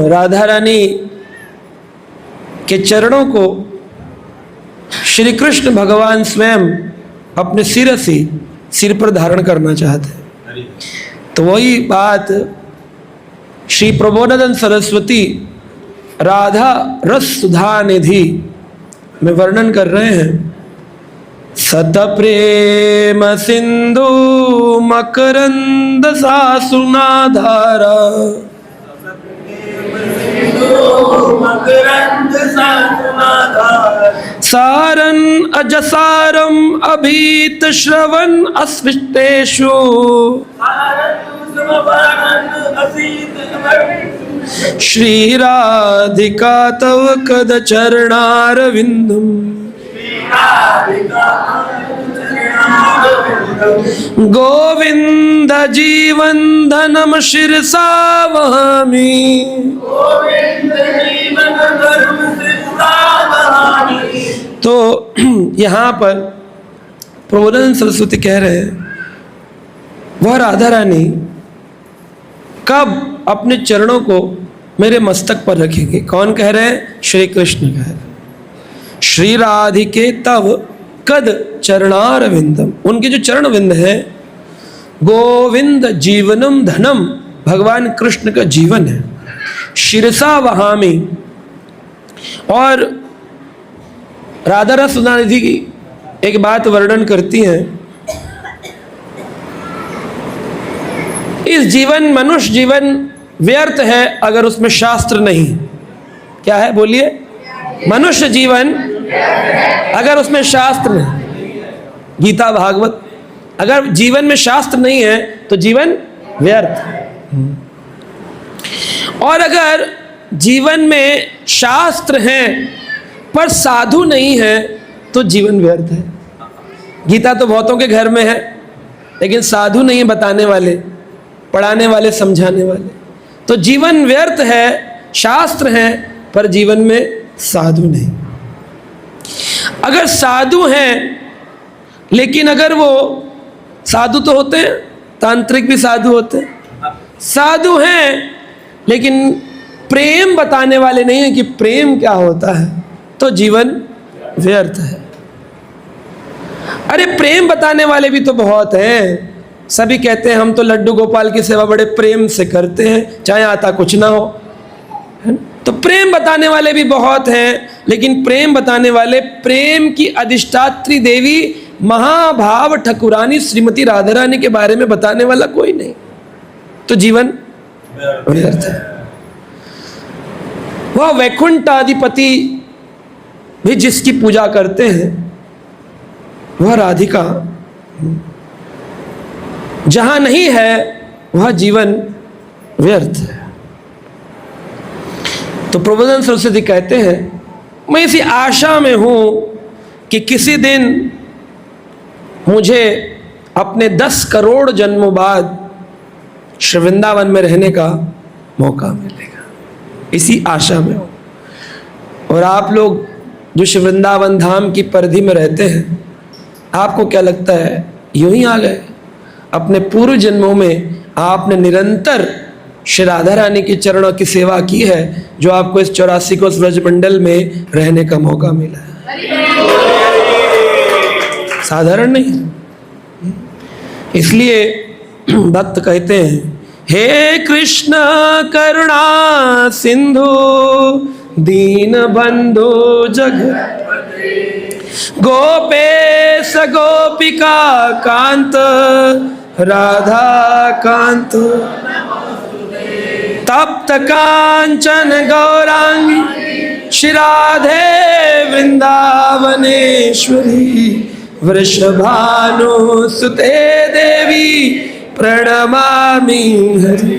राधा रानी के चरणों को श्री कृष्ण भगवान स्वयं अपने सिर पर धारण करना चाहते हैं। तो वही बात श्री प्रबोधानंद सरस्वती राधा रस सुधा निधि में वर्णन कर रहे हैं। सत प्रेम सिंधु मकरंद सासुनाधारा सारन अजसारम अभीत श्रवण अस्पृष्टेषु श्री राधिका तव कद चरणारविंदम गोविंद जीवन धनम शिरसा वहामि। तो यहाँ पर प्रबोधानंद सरस्वती कह रहे हैं वह राधा रानी कब अपने चरणों को मेरे मस्तक पर रखेंगे। कौन कह रहे हैं? श्री कृष्ण कह रहे हैं। श्री राधिके तव कद चरणारविंदम, उनके जो चरण विंद है, गोविंद जीवनम धनम, भगवान कृष्ण का जीवन है, शिरसा वहामी। और राधा रस सुधानिधि की एक बात वर्णन करती हैं, इस जीवन मनुष्य जीवन व्यर्थ है अगर उसमें शास्त्र नहीं। क्या है बोलिए? मनुष्य जीवन अगर उसमें शास्त्र नहीं, गीता भागवत, अगर जीवन में शास्त्र नहीं है तो जीवन व्यर्थ। और अगर जीवन में शास्त्र हैं पर साधु नहीं है तो जीवन व्यर्थ है। गीता तो बहुतों के घर में है लेकिन साधु नहीं है बताने वाले, पढ़ाने वाले, समझाने वाले, तो जीवन व्यर्थ है। शास्त्र हैं पर जीवन में साधु नहीं। अगर साधु हैं लेकिन अगर वो साधु तो होते हैं, तांत्रिक भी साधु होते हैं, साधु हैं लेकिन प्रेम बताने वाले नहीं है कि प्रेम क्या होता है, तो जीवन व्यर्थ है। अरे प्रेम बताने वाले भी तो बहुत हैं। सभी कहते हैं हम तो लड्डू गोपाल की सेवा बड़े प्रेम से करते हैं, चाहे आता कुछ ना हो। तो प्रेम बताने वाले भी बहुत हैं, लेकिन प्रेम बताने वाले, प्रेम की अधिष्ठात्री देवी महाभाव ठकुरानी श्रीमती राधा रानी के बारे में बताने वाला कोई नहीं, तो जीवन व्यर्थ है। वह वैकुंठाधिपति भी जिसकी पूजा करते हैं, वह राधिका जहां नहीं है वह जीवन व्यर्थ है। तो प्रबोधानंद सरस्वती कहते हैं मैं इसी आशा में हूं कि किसी दिन मुझे अपने 10 करोड़ जन्मों बाद श्री वृंदावन में रहने का मौका मिलेगा, इसी आशा में हूं। और आप लोग जो श्री वृंदावन धाम की परिधि में रहते हैं, आपको क्या लगता है यूं ही आ गए? अपने पूर्व जन्मों में आपने निरंतर श्री राधा रानी के चरणों की सेवा की है, जो आपको इस 84 कोस ब्रजमंडल में रहने का मौका मिला है। साधारण नहीं। इसलिए भक्त कहते हैं हे कृष्ण करुणा सिंधु दीन बंधु जग गोपेश गोपिका कांत राधा कांत तप्त कांचन गौरांगी श्री राधे वृंदावनेश्वरी वृषभानु सुते देवी प्रणमामि हरि।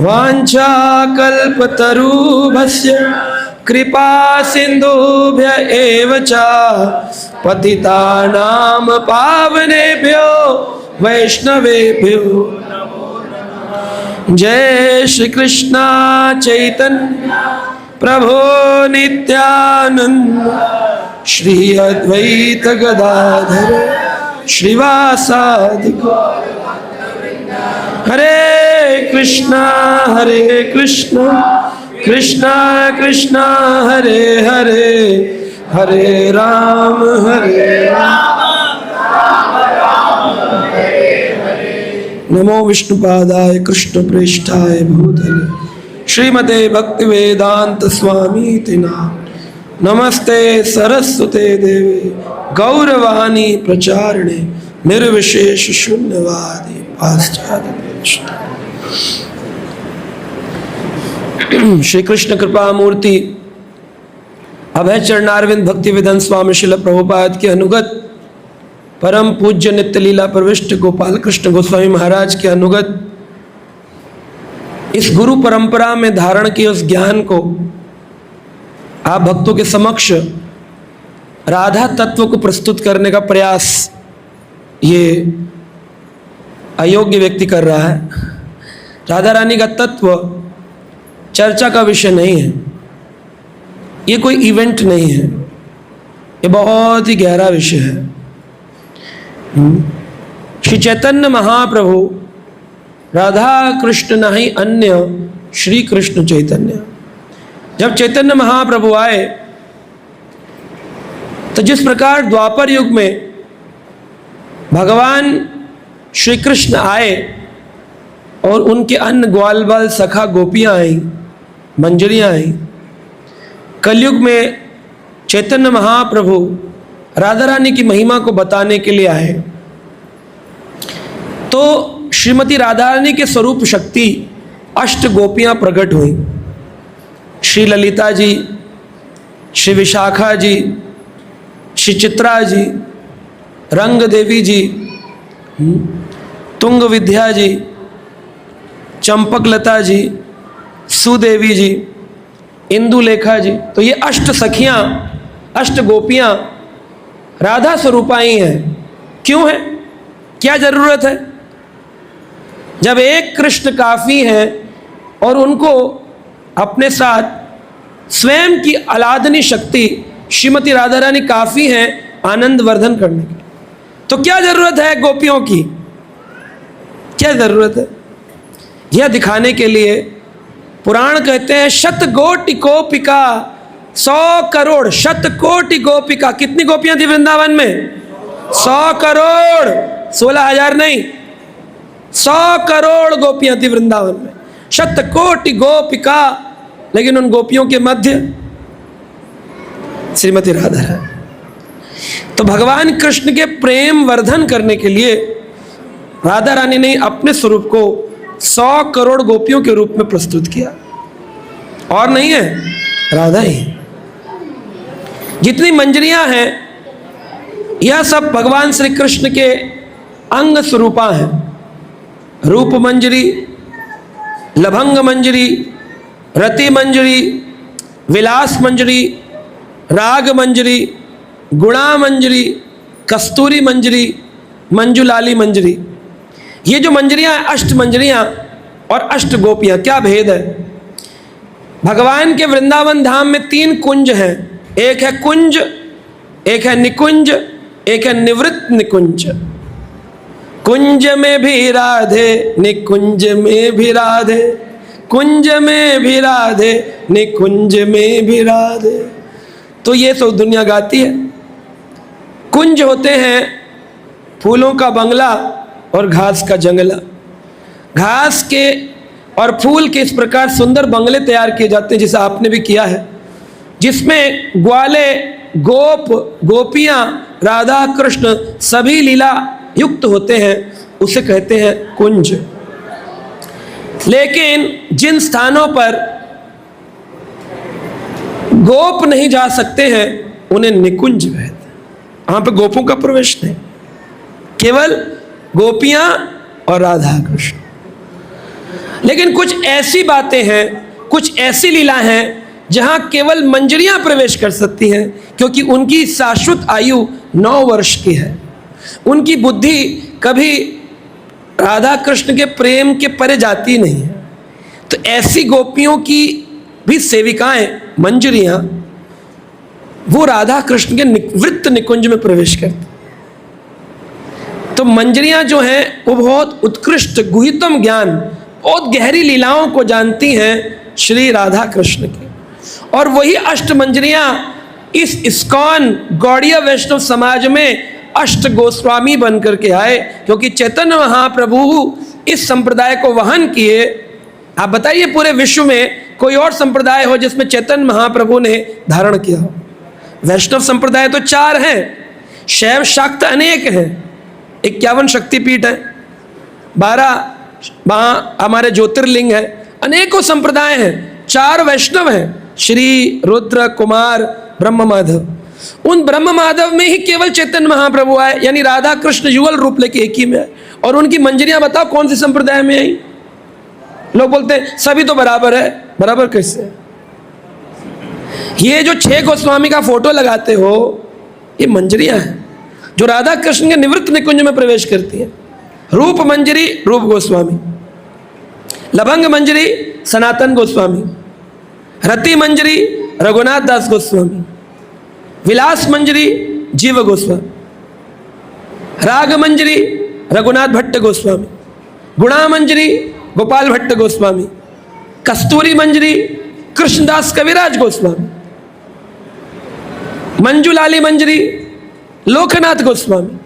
वांछा कल्पतरुभ्यश्च कृपा सिंधुभ्य एव च पतितानां पावनेभ्यो वैष्णवेभ्यो। जय श्री कृष्ण चैतन्य प्रभु नित्यानंद श्री अद्वैत गदाधर श्रीवासादि। हरे कृष्णा कृष्णा कृष्णा हरे हरे, हरे राम नमो विष्णुपादाय कृष्ण प्रेष्ठाय भूतले श्रीमते भक्ति वेदांत स्वामी नाम नमस्ते सरस्वते देवे गौरवाणी प्रचारिणे निर्विशेष शून्यवादी पाश्चात्य। श्री कृष्ण कृपा मूर्ति अभय चरणारविंद भक्ति वेदांत स्वामी श्रील प्रभुपाद के अनुगत परम पूज्य नित्य लीला प्रविष्ट गोपाल कृष्ण गोस्वामी महाराज के अनुगत इस गुरु परंपरा में धारण किए उस ज्ञान को आप भक्तों के समक्ष राधा तत्व को प्रस्तुत करने का प्रयास ये अयोग्य व्यक्ति कर रहा है। राधा रानी का तत्व चर्चा का विषय नहीं है, ये कोई इवेंट नहीं है, ये बहुत ही गहरा विषय है। श्री चैतन्य महाप्रभु राधा कृष्ण नहीं अन्य श्री कृष्ण चैतन्य। जब चैतन्य महाप्रभु आए तो जिस प्रकार द्वापर युग में भगवान श्री कृष्ण आए और उनके अन्य ग्वाल बाल सखा गोपियां आई, मंजरियां आई, कलयुग में चैतन्य महाप्रभु राधा रानी की महिमा को बताने के लिए आए। तो श्रीमती राधा रानी के स्वरूप शक्ति अष्ट गोपियां प्रकट हुई। श्री ललिता जी, श्री विशाखा जी, श्री चित्रा जी, रंग देवी जी, तुंग विद्या जी, चंपकलता जी, सुदेवी जी, इंदुलेखा जी। तो ये अष्ट सखियां, अष्ट गोपियां राधा स्वरूपाई हैं। क्यों है, क्या जरूरत है? जब एक कृष्ण काफी है और उनको अपने साथ स्वयं की अलादनी शक्ति श्रीमती राधा रानी काफी है आनंद वर्धन करने की, तो क्या जरूरत है गोपियों की? क्या जरूरत है? यह दिखाने के लिए पुराण कहते हैं शत कोटि गोपिका 100 करोड़, शत कोटि गोपिका। कितनी गोपियां थी वृंदावन में? 100 करोड़, 16,000 नहीं, 100 करोड़ गोपियां थी वृंदावन में, शत कोटि गोपिका। लेकिन उन गोपियों के मध्य श्रीमती राधा रानी। तो भगवान कृष्ण के प्रेम वर्धन करने के लिए राधा रानी ने अपने स्वरूप को 100 करोड़ गोपियों के रूप में प्रस्तुत किया, और नहीं है, राधा ही। जितनी मंजरियां हैं यह सब भगवान श्री कृष्ण के अंग स्वरूपा हैं। रूप मंजरी, लभंग मंजरी, रति मंजरी, विलास मंजरी, राग मंजरी, गुणा मंजरी, कस्तूरी मंजरी, मंजुलाली मंजरी। ये जो मंजरियां, अष्ट मंजरियां और अष्ट गोपियां, क्या भेद है? भगवान के वृंदावन धाम में 3 कुंज हैं। एक है कुंज, एक है निकुंज, एक है निवृत्त निकुंज। कुंज में भी राधे, निकुंज में भी राधे, कुंज में भी राधे, निकुंज में भी राधे। तो ये सब दुनिया गाती है। कुंज होते हैं फूलों का बंगला और घास का जंगला। घास के और फूल के इस प्रकार सुंदर बंगले तैयार किए जाते हैं, जिसे आपने भी किया है, जिसमें ग्वाले, गोप, गोपियां, राधा कृष्ण सभी लीला युक्त होते हैं, उसे कहते हैं कुंज। लेकिन जिन स्थानों पर गोप नहीं जा सकते हैं उन्हें निकुंज कहते हैं। वहां पर गोपों का प्रवेश नहीं, केवल गोपियां और राधा कृष्ण। लेकिन कुछ ऐसी बातें हैं, कुछ ऐसी लीला हैं जहां केवल मंजरियां प्रवेश कर सकती हैं, क्योंकि उनकी शाश्वत आयु 9 वर्ष की है। उनकी बुद्धि कभी राधा कृष्ण के प्रेम के परे जाती नहीं है। तो ऐसी गोपियों की भी सेविकाएं, मंजरियां, वो राधा कृष्ण के निवृत्त निकुंज में प्रवेश करती। तो तो मंजरियां जो हैं वो बहुत उत्कृष्ट गुहितम ज्ञान, बहुत गहरी लीलाओं को जानती हैं श्री राधा कृष्ण की। और वही अष्ट मंजरियां इस इस्कॉन गौड़ीय वैष्णव समाज में अष्ट गोस्वामी बन करके आए, क्योंकि चैतन्य महाप्रभु इस संप्रदाय को वहन किए। आप बताइए पूरे विश्व में कोई और संप्रदाय हो जिसमें चैतन्य महाप्रभु ने धारण किया हो? वैष्णव संप्रदाय तो 4 हैं, शैव शाक्त अनेक हैं, 51 शक्तिपीठ है, 12 वहाँ हमारे ज्योतिर्लिंग है, अनेकों संप्रदाय हैं, 4 वैष्णव हैं, श्री रुद्र कुमार ब्रह्म माधव। उन ब्रह्म माधव में ही केवल चैतन्य महाप्रभु आए, यानी राधा कृष्ण युगल रूप लेके एक ही में आए। और उनकी मंजरियां बताओ कौन सी संप्रदाय में आई? लोग बोलते हैं सभी तो बराबर है। बराबर कैसे? ये जो 6 गोस्वामी का फोटो लगाते हो, ये मंजरियां हैं जो राधा कृष्ण के निवृत्त निकुंज में प्रवेश करती है। रूप मंजरी रूप गोस्वामी, लभंग मंजरी सनातन गोस्वामी, रति मंजरी रघुनाथ दास गोस्वामी, विलास मंजरी जीव गोस्वामी, राग मंजरी रघुनाथ भट्ट गोस्वामी, गुणा मंजरी गोपाल भट्ट गोस्वामी, कस्तूरी मंजरी कृष्णदास कविराज गोस्वामी, मंजुलाली मंजरी लोकनाथ गोस्वामी।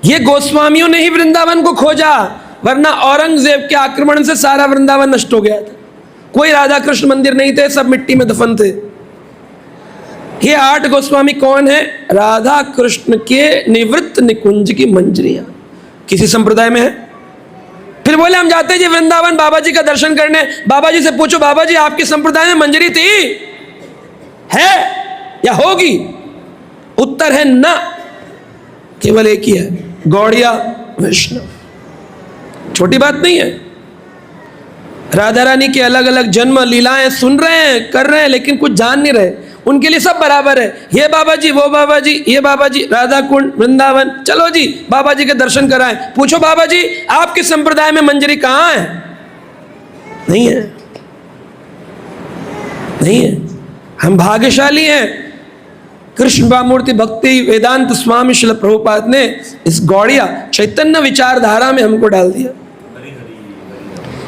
ये गोस्वामियों ने ही वृंदावन को खोजा, वरना औरंगजेब के आक्रमण से सारा वृंदावन नष्ट हो गया था। कोई राधा कृष्ण मंदिर नहीं थे, सब मिट्टी में दफन थे। ये 8 गोस्वामी कौन है? राधा कृष्ण के निवृत्त निकुंज की मंजरियां। किसी संप्रदाय में है? फिर बोले हम जाते जी वृंदावन बाबा जी का दर्शन करने। बाबा जी से पूछो, बाबा जी आपके संप्रदाय में मंजरी थी, है या होगी? उत्तर है ना, केवल एक ही है, गौड़िया वैष्णव। छोटी बात नहीं है। राधा रानी के अलग अलग जन्म लीलाएं सुन रहे हैं, कर रहे हैं, लेकिन कुछ जान नहीं रहे। उनके लिए सब बराबर है। ये बाबा जी, वो बाबा जी, ये बाबा जी, राधा कुंड वृंदावन, चलो जी बाबा जी के दर्शन कराएं। पूछो बाबा जी आपके संप्रदाय में मंजरी कहाँ है? नहीं है, नहीं है। हम भाग्यशाली हैं। कृष्ण भावमूर्ति भक्ति वेदांत स्वामी श्रील प्रभुपाद ने इस गौड़िया चैतन्य विचारधारा में हमको डाल दिया।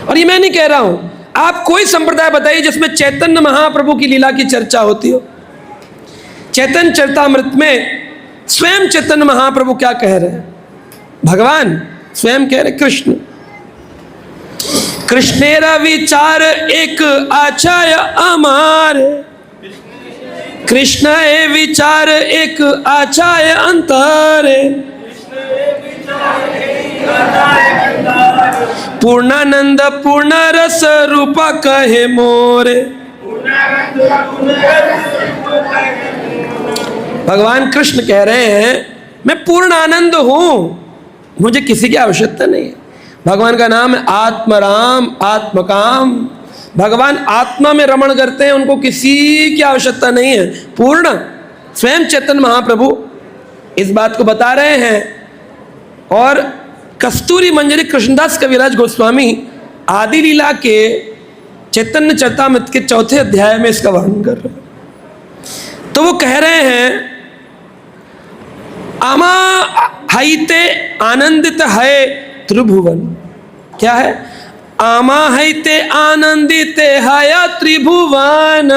और ये मैं नहीं कह रहा हूं, आप कोई संप्रदाय बताइए जिसमें चैतन्य महाप्रभु की लीला की चर्चा होती हो। चैतन्य चरितामृत में स्वयं चैतन्य महाप्रभु क्या कह रहे हैं? भगवान स्वयं कह रहे, कृष्ण कृष्णेरा विचार एक आचार्य अमार, कृष्ण ए विचार एक आचार्य अंतर, पूर्णानंद पूर्ण रस रूपा कहे मोरे। भगवान कृष्ण कह रहे हैं मैं पूर्ण आनंद हूं, मुझे किसी की आवश्यकता नहीं है। भगवान का नाम है आत्मराम आत्मकाम। भगवान आत्मा में रमण करते हैं, उनको किसी की आवश्यकता नहीं है। पूर्ण स्वयं चैतन्य महाप्रभु इस बात को बता रहे हैं। और कस्तूरी मंजरी कृष्णदास कविराज गोस्वामी आदि लीला के चैतन्य चरितामृत के 4थे अध्याय में इसका वर्णन कर रहे हैं। तो वो कह रहे हैं आमा हाइते आनंदित है त्रिभुवन। क्या है? आमा हाइते आनंदित है त्रिभुवन,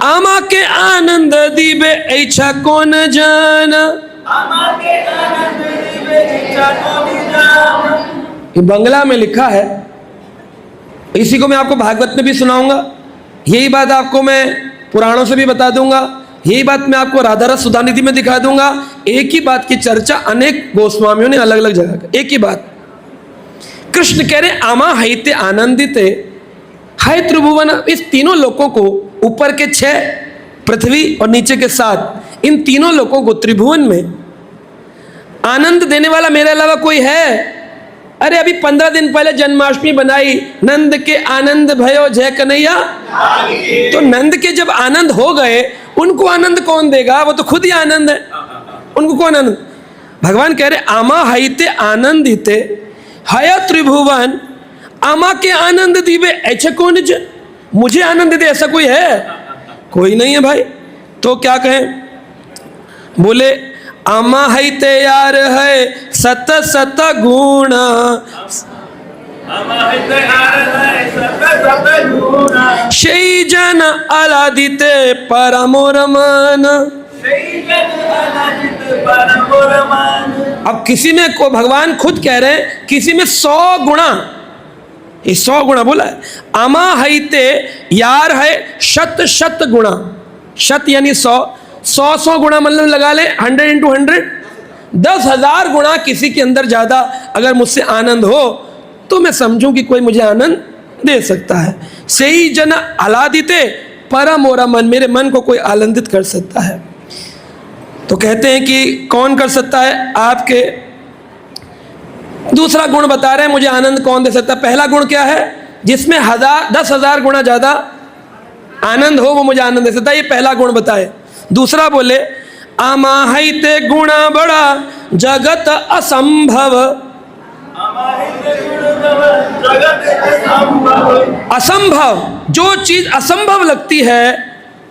आमा के आनंद दीबे ऐसा कौन जाना। ये बंगला में लिखा है, इसी को मैं आपको भागवत में भी सुनाऊंगा, यही बात आपको मैं पुराणों से भी बता दूंगा, यही बात मैं आपको राधारस सुधानिधि में दिखा दूंगा। एक ही बात की चर्चा अनेक गोस्वामियों ने अलग अलग जगह कर, एक ही बात। कृष्ण कह रहे आमा हाइते आनंदित हाय त्रिभुवन। इस तीनों लोकों को, ऊपर के 6 पृथ्वी और नीचे के 7, इन तीनों लोकों को त्रिभुवन में आनंद देने वाला मेरे अलावा कोई है? अरे अभी 15 दिन पहले जन्माष्टमी बनाई, नंद के आनंद भयो जय कन्हैया। तो नंद के जब आनंद हो गए, उनको आनंद कौन देगा? वो तो खुद ही आनंद है, उनको कौन आनंद? भगवान कह रहे आमा हाइते आनंदिते हय त्रिभुवन, आमा के आनंद दीबे ऐसे कौन जन। मुझे आनंद दे ऐसा कोई है? कोई नहीं है भाई। तो क्या कहें? बोले अमाहिते यार है सत सत गुण, সেই জন আলাদিতে परमोर मान। अब किसी में को भगवान खुद कह रहे हैं किसी में 100 गुणा, ये 100 गुणा बोला है। अमाहिते यार है शत शत गुणा, शत यानी 100 गुणा मतलब लगा ले 100 into 100, 10,000 गुणा किसी के अंदर ज्यादा अगर मुझसे आनंद हो तो मैं समझूं कि कोई मुझे आनंद दे सकता है। सही जन आह्लादिते परम और मन, मेरे मन को कोई आनंदित कर सकता है। तो कहते हैं कि कौन कर सकता है? आपके दूसरा गुण बता रहे हैं मुझे आनंद कौन दे सकता है। पहला गुण क्या है? जिसमें 10,000 गुणा ज्यादा आनंद हो वो मुझे आनंद दे सकता है, ये पहला गुण बताए। दूसरा बोले अमाहिते गुणा बड़ा जगत असंभव, असंभव जो चीज असंभव लगती है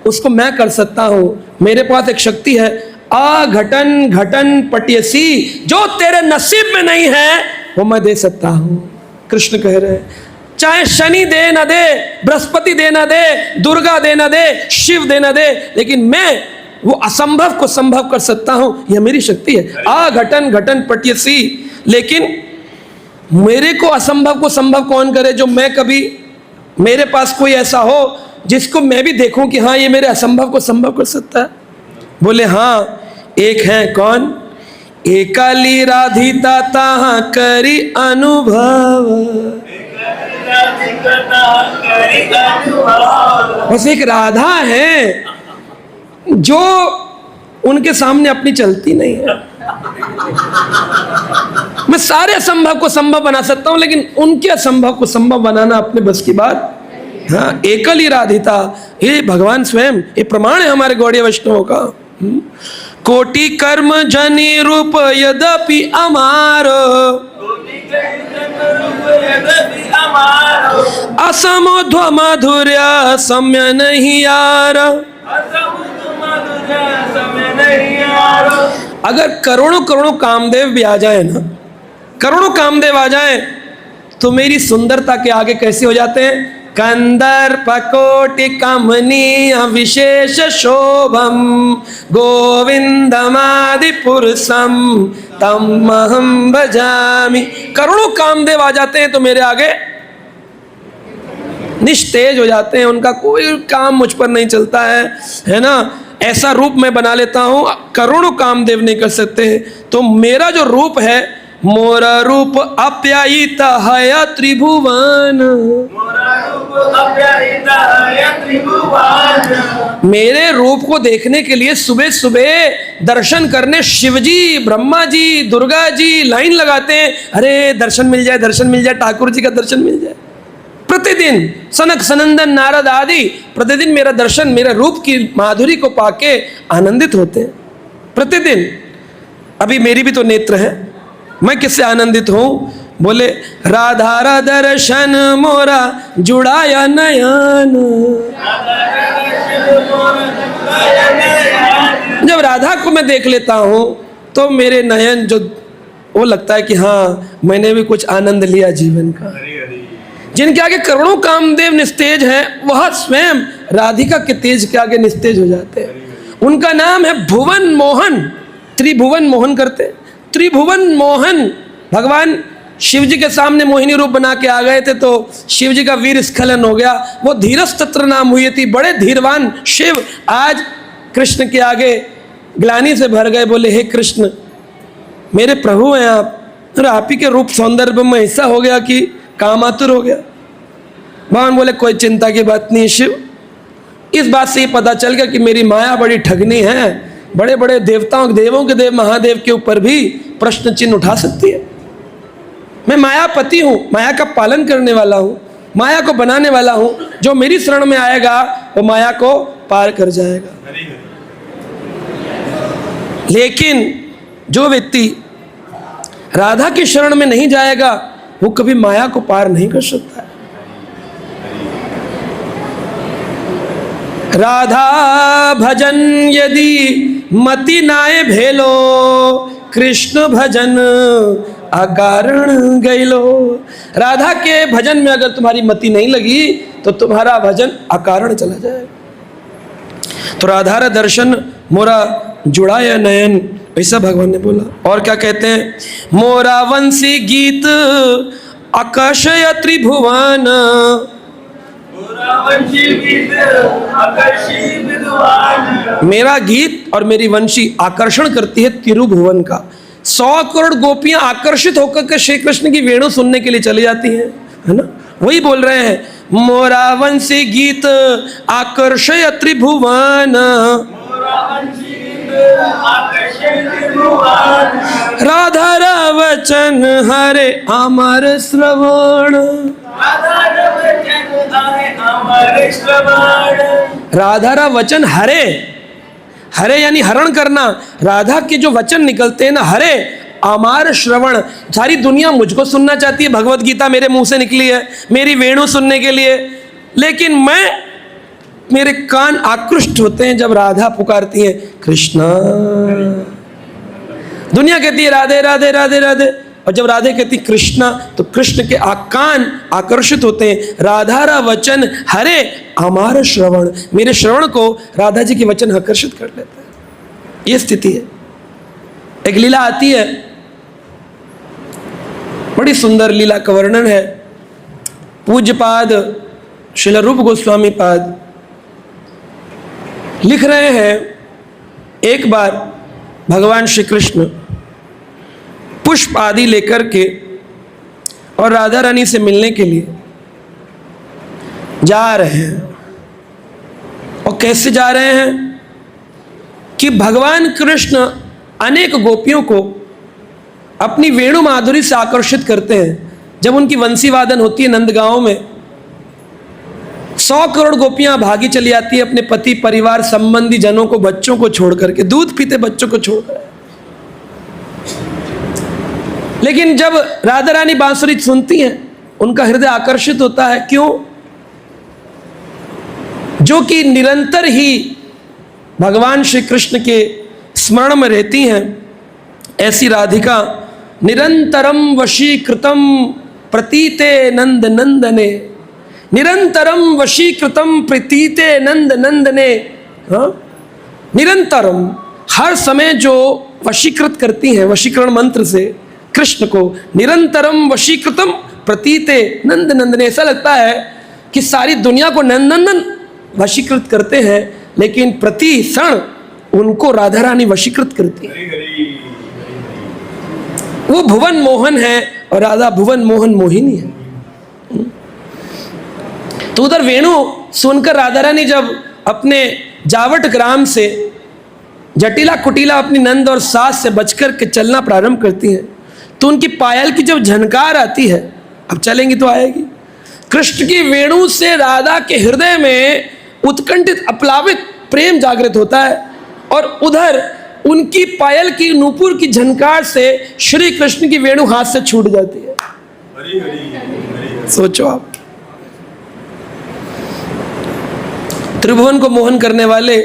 उसको मैं कर सकता हूं। मेरे पास एक शक्ति है, अघटन घटन पट्यसी, जो तेरे नसीब में नहीं है वो मैं दे सकता हूं। कृष्ण कह रहे हैं चाहे शनि दे ना दे, बृहस्पति दे ना दे, दुर्गा दे ना दे, शिव दे ना दे, लेकिन मैं वो असंभव को संभव कर सकता हूं, यह मेरी शक्ति है। अघटन घटन पट्यसी, लेकिन मेरे को असंभव को संभव कौन करे? जो मैं कभी मेरे पास कोई ऐसा हो जिसको मैं भी देखूं कि हाँ ये मेरे असंभव को संभव कर सकता है। बोले हाँ एक है, कौन? एकाली राधिता ताहा करी अनुभव, बस एक राधा है जो उनके सामने अपनी चलती नहीं है। मैं सारे असंभव को संभव बना सकता हूं लेकिन उनके असंभव को संभव बनाना अपने बस की बात। हाँ, एकल ही राधिता, ये भगवान स्वयं, ये प्रमाण है हमारे गौड़ीय वैष्णवों का। कोटि कर्म जनि रूप यद्यपि अमार, असमोध्व माधुर्य सम्य नहीं यार। अगर करोड़ों करोड़ों कामदेव भी आ जाए ना, करोड़ों कामदेव आ जाए तो मेरी सुंदरता के आगे कैसे हो जाते हैं? कंदर्प कोटि कमनीय विशेष शोभम गोविंदमादि पुरुषम तमहम भजामि। करोड़ों कामदेव आ जाते हैं तो मेरे आगे निस्तेज हो जाते हैं, उनका कोई काम मुझ पर नहीं चलता है ना। ऐसा रूप मैं बना लेता हूं करोड़ों कामदेव नहीं कर सकते। तो मेरा जो रूप है, मोरा रूप अप्यायिता है त्रिभुवन, मेरे रूप को देखने के लिए सुबह सुबह दर्शन करने शिवजी, ब्रह्मा जी, दुर्गा जी लाइन लगाते हैं। अरे दर्शन मिल जाए, दर्शन मिल जाए, ठाकुर जी का दर्शन मिल जाए। प्रतिदिन सनक सनंदन नारद आदि प्रतिदिन मेरा दर्शन, मेरा रूप की माधुरी को पाके आनंदित होते हैं प्रतिदिन। अभी मेरी भी तो नेत्र है, मैं किससे आनंदित हूं? बोले राधा दर्शन मोरा जुड़ाया नयन, जब राधा को मैं देख लेता हूं तो मेरे नयन जो वो लगता है कि हाँ मैंने भी कुछ आनंद लिया जीवन का। जिनके आगे करोड़ों कामदेव निस्तेज हैं वह स्वयं राधिका के तेज के आगे निस्तेज हो जाते हैं। उनका नाम है भुवन मोहन, त्रिभुवन मोहन करते। त्रिभुवन मोहन भगवान शिव जी के सामने मोहिनी रूप बना के आ गए थे तो शिव जी का वीर स्खलन हो गया, वो धीरस्तत्र नाम हुई थी। बड़े धीरवान शिव आज कृष्ण के आगे ग्लानि से भर गए। बोले हे कृष्ण मेरे प्रभु हैं आप, और आप ही के रूप सौंदर्य में ऐसा हो गया कि कामातुर हो गया। भगवान बोले कोई चिंता की बात नहीं शिव, इस बात से ही पता चल गया कि मेरी माया बड़ी ठगनी है, बड़े बड़े देवताओं देवों के देव महादेव के ऊपर भी प्रश्न चिन्ह उठा सकती है। मैं मायापति हूं, माया का पालन करने वाला हूं, माया को बनाने वाला हूं। जो मेरी शरण में आएगा वो माया को पार कर जाएगा। लेकिन जो व्यक्ति राधा की शरण में नहीं जाएगा वो कभी माया को पार नहीं कर सकता है। राधा भजन यदि मति नाय भेलो, कृष्ण भजन अकारण गैलो। राधा के भजन में अगर तुम्हारी मति नहीं लगी तो तुम्हारा भजन अकारण चला जाए। तो राधारा दर्शन मोरा जुड़ाया नयन, ऐसा भगवान ने बोला। और क्या कहते हैं, मोरा वंशी गीत आकर्षय त्रिभुवन, मेरा गीत और मेरी वंशी आकर्षण करती है त्रिभुवन का। 100 करोड़ गोपियां आकर्षित होकर के श्री कृष्ण की वेणु सुनने के लिए चली जाती हैं, है ना। वही बोल रहे हैं, मोरा वंशी गीत आकर्षय त्रिभुवन, राधा वचन हरे अमर श्रवण, राधा वचन हरे, हरे यानी हरण करना। राधा के जो वचन निकलते हैं ना, हरे अमार श्रवण, सारी दुनिया मुझको सुनना चाहती है। भगवत गीता मेरे मुंह से निकली है मेरी वेणु सुनने के लिए, लेकिन मेरे कान आकृष्ट होते हैं जब राधा पुकारती है कृष्णा। दुनिया कहती है राधे राधे राधे राधे, और जब राधे कहती कृष्णा तो कृष्ण के कान आकर्षित होते हैं। राधा वचन हरे अमार श्रवण, मेरे श्रवण को राधा जी के वचन आकर्षित कर लेता है। ये स्थिति है। एक लीला आती है, बड़ी सुंदर लीला का वर्णन है। पूज्यपाद श्रील रूप गोस्वामी पाद लिख रहे हैं, एक बार भगवान श्री कृष्ण पुष्प आदि लेकर के और राधा रानी से मिलने के लिए जा रहे हैं। और कैसे जा रहे हैं कि भगवान कृष्ण अनेक गोपियों को अपनी वेणु माधुरी से आकर्षित करते हैं। जब उनकी वंशी वादन होती है नंदगांव में, 100 करोड़ गोपियां भागी चली आती है अपने पति परिवार संबंधी जनों को, बच्चों को छोड़ करके, दूध पीते बच्चों को छोड़कर। लेकिन जब राधा रानी बांसुरी सुनती हैं उनका हृदय आकर्षित होता है। क्यों? जो कि निरंतर ही भगवान श्री कृष्ण के स्मरण में रहती हैं, ऐसी राधिका निरंतरम वशीकृतम प्रतीते नंद नंदने, निरंतरम वशीकृतम प्रतीते नंद नंदने। निरंतरम, हर समय जो वशीकृत करती हैं वशीकरण मंत्र से कृष्ण को, निरंतरम वशीकृतम प्रतीते नंद नंदने। ऐसा लगता है कि सारी दुनिया को नंदनंदन वशीकृत करते हैं, लेकिन प्रति क्षण उनको राधा रानी वशीकृत करती है। वो भुवन मोहन है और राधा भुवन मोहन मोहिनी है। तो उधर वेणु सुनकर राधा रानी जब अपने जावट ग्राम से जटिला कुटिला अपनी नंद और सास से बचकर के चलना प्रारंभ करती हैं, तो उनकी पायल की जब झनकार आती है, अब चलेंगी तो आएगी, कृष्ण की वेणु से राधा के हृदय में उत्कंठित अप्लावित प्रेम जागृत होता है, और उधर उनकी पायल की नूपुर की झनकार से श्री कृष्ण की वेणु हाथ से छूट जाती है। हरी हरी, सोचो आप, त्रिभुवन को मोहन करने वाले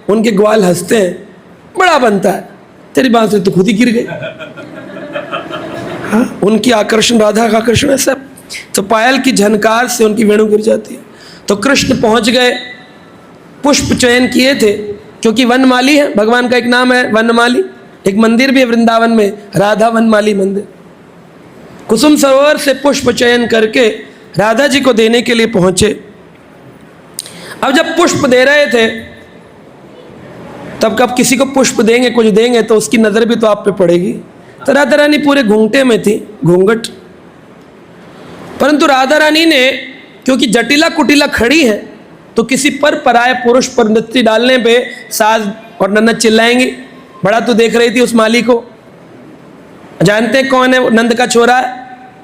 उनके ग्वाल हंसते हैं, बड़ा बनता है, तेरी बांसुरी तो खुद ही गिर गई। हाँ, उनकी आकर्षण, राधा का आकर्षण है सब। तो पायल की झनकार से उनकी वेणु गिर जाती है। तो कृष्ण पहुंच गए, पुष्प चयन किए थे, क्योंकि वनमाली है, भगवान का एक नाम है वनमाली। एक मंदिर भी है वृंदावन में, राधा वनमाली मंदिर। कुसुम सरोवर से पुष्प चयन करके राधा जी को देने के लिए पहुंचे। अब जब पुष्प दे रहे थे, तब कब किसी को पुष्प देंगे, कुछ देंगे, तो उसकी नजर भी तो आप पे पड़ेगी। तो राधा रानी पूरे घूंघटे में थी, घूंघट। परंतु राधा रानी ने, क्योंकि जटिला कुटिला खड़ी है, तो किसी पर पराये पुरुष पर नृत्य डालने पे सास और ननद चिल्लाएंगी। बड़ा तो देख रही थी उस माली को, जानते हैं कौन है, नंद का छोरा है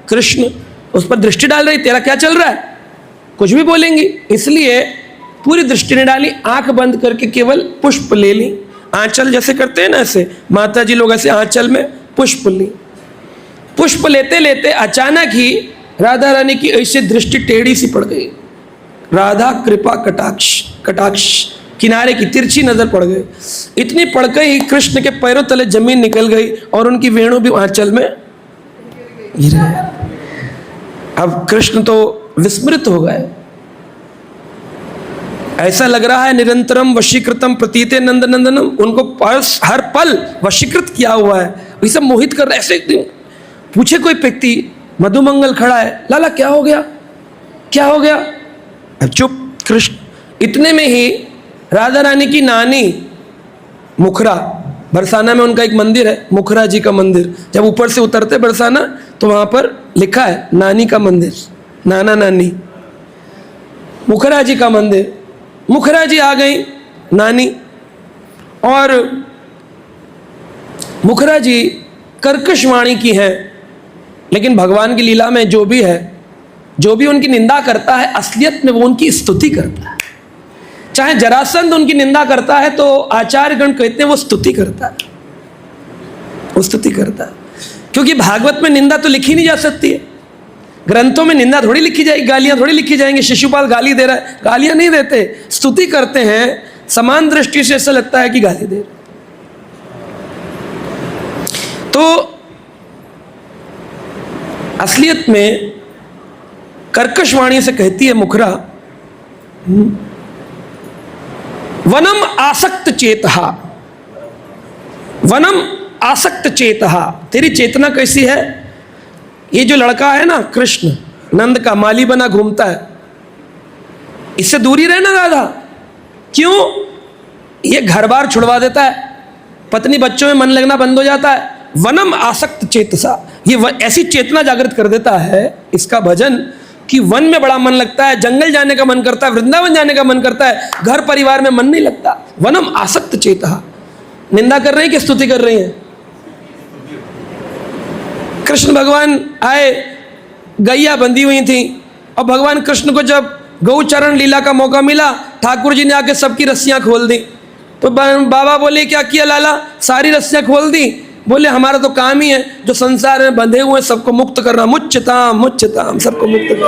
कृष्ण, उस पर दृष्टि डाल रही, तेरा क्या चल रहा है, कुछ भी बोलेंगी। इसलिए पूरी दृष्टि ने डाली, आंख बंद करके केवल पुष्प ले ली। आंचल जैसे करते हैं ना, ऐसे माता जी लोग ऐसे आंचल में पुष्प ली। पुष्प लेते लेते अचानक ही राधा रानी की ऐसी दृष्टि टेढ़ी सी पड़ गई। राधा कृपा कटाक्ष, कटाक्ष किनारे की तिरछी नजर पड़ गई। इतनी पड़कर ही कृष्ण के पैरों तले जमीन निकल गई और उनकी वेणु भी आंचल में गिर गई। अब कृष्ण तो विस्मृत हो गए। ऐसा लग रहा है निरंतरम वशीकृतम प्रतीते नंद नंदनम, उनको हर पल वशीकृत किया हुआ है, ये सब मोहित कर रहे। ऐसे पूछे कोई व्यक्ति, मधुमंगल खड़ा है, लाला क्या हो गया, क्या हो गया? अब चुप कृष्ण। इतने में ही राधा रानी की नानी मुखरा, बरसाना में उनका एक मंदिर है, मुखरा जी का मंदिर। जब ऊपर से उतरते बरसाना तो वहां पर लिखा है नानी का मंदिर, नाना नानी, मुखरा जी का मंदिर। मुखरा जी आ गई नानी, और मुखरा जी कर्कश वाणी की हैं, लेकिन भगवान की लीला में जो भी है, जो भी उनकी निंदा करता है असलियत में वो उनकी स्तुति करता है। चाहे जरासंध उनकी निंदा करता है तो आचार्यगण कहते हैं वो स्तुति करता है, वो स्तुति करता है। क्योंकि भागवत में निंदा तो लिखी नहीं जा सकती है, ग्रंथों में निंदा थोड़ी लिखी जाएगी, गालियां थोड़ी लिखी जाएंगी। शिशुपाल गाली दे रहा है, गालियां नहीं देते, स्तुति करते हैं। समान दृष्टि से ऐसा लगता है कि गाली दे रहे। तो असलियत में कर्कश वाणी से कहती है मुखरा, वनम आसक्त चेतहा, वनम आसक्त चेतहा, तेरी चेतना कैसी है? ये जो लड़का है ना कृष्ण, नंद का माली बना घूमता है, इससे दूरी रहना राधा। क्यों? ये घर बार छुड़वा देता है, पत्नी बच्चों में मन लगना बंद हो जाता है। वनम आसक्त चेतसा, ये ऐसी चेतना जागृत कर देता है इसका भजन कि वन में बड़ा मन लगता है, जंगल जाने का मन करता है, वृंदावन जाने का मन करता है, घर परिवार में मन नहीं लगता। वनम आसक्त चेतहा। निंदा कर रहे हैं कि स्तुति कर रही हैं? कृष्ण भगवान आए, गैया बंधी हुई थी, और भगवान कृष्ण को जब गौचरण लीला का मौका मिला, ठाकुर जी ने आके सबकी रस्सियां खोल दी। तो बाबा बोले क्या किया लाला? सारी रस्सियां खोल दी। बोले हमारा तो काम ही है जो संसार में बंधे हुए सबको मुक्त करना, मुच्चताम, सबको मुक्त करना,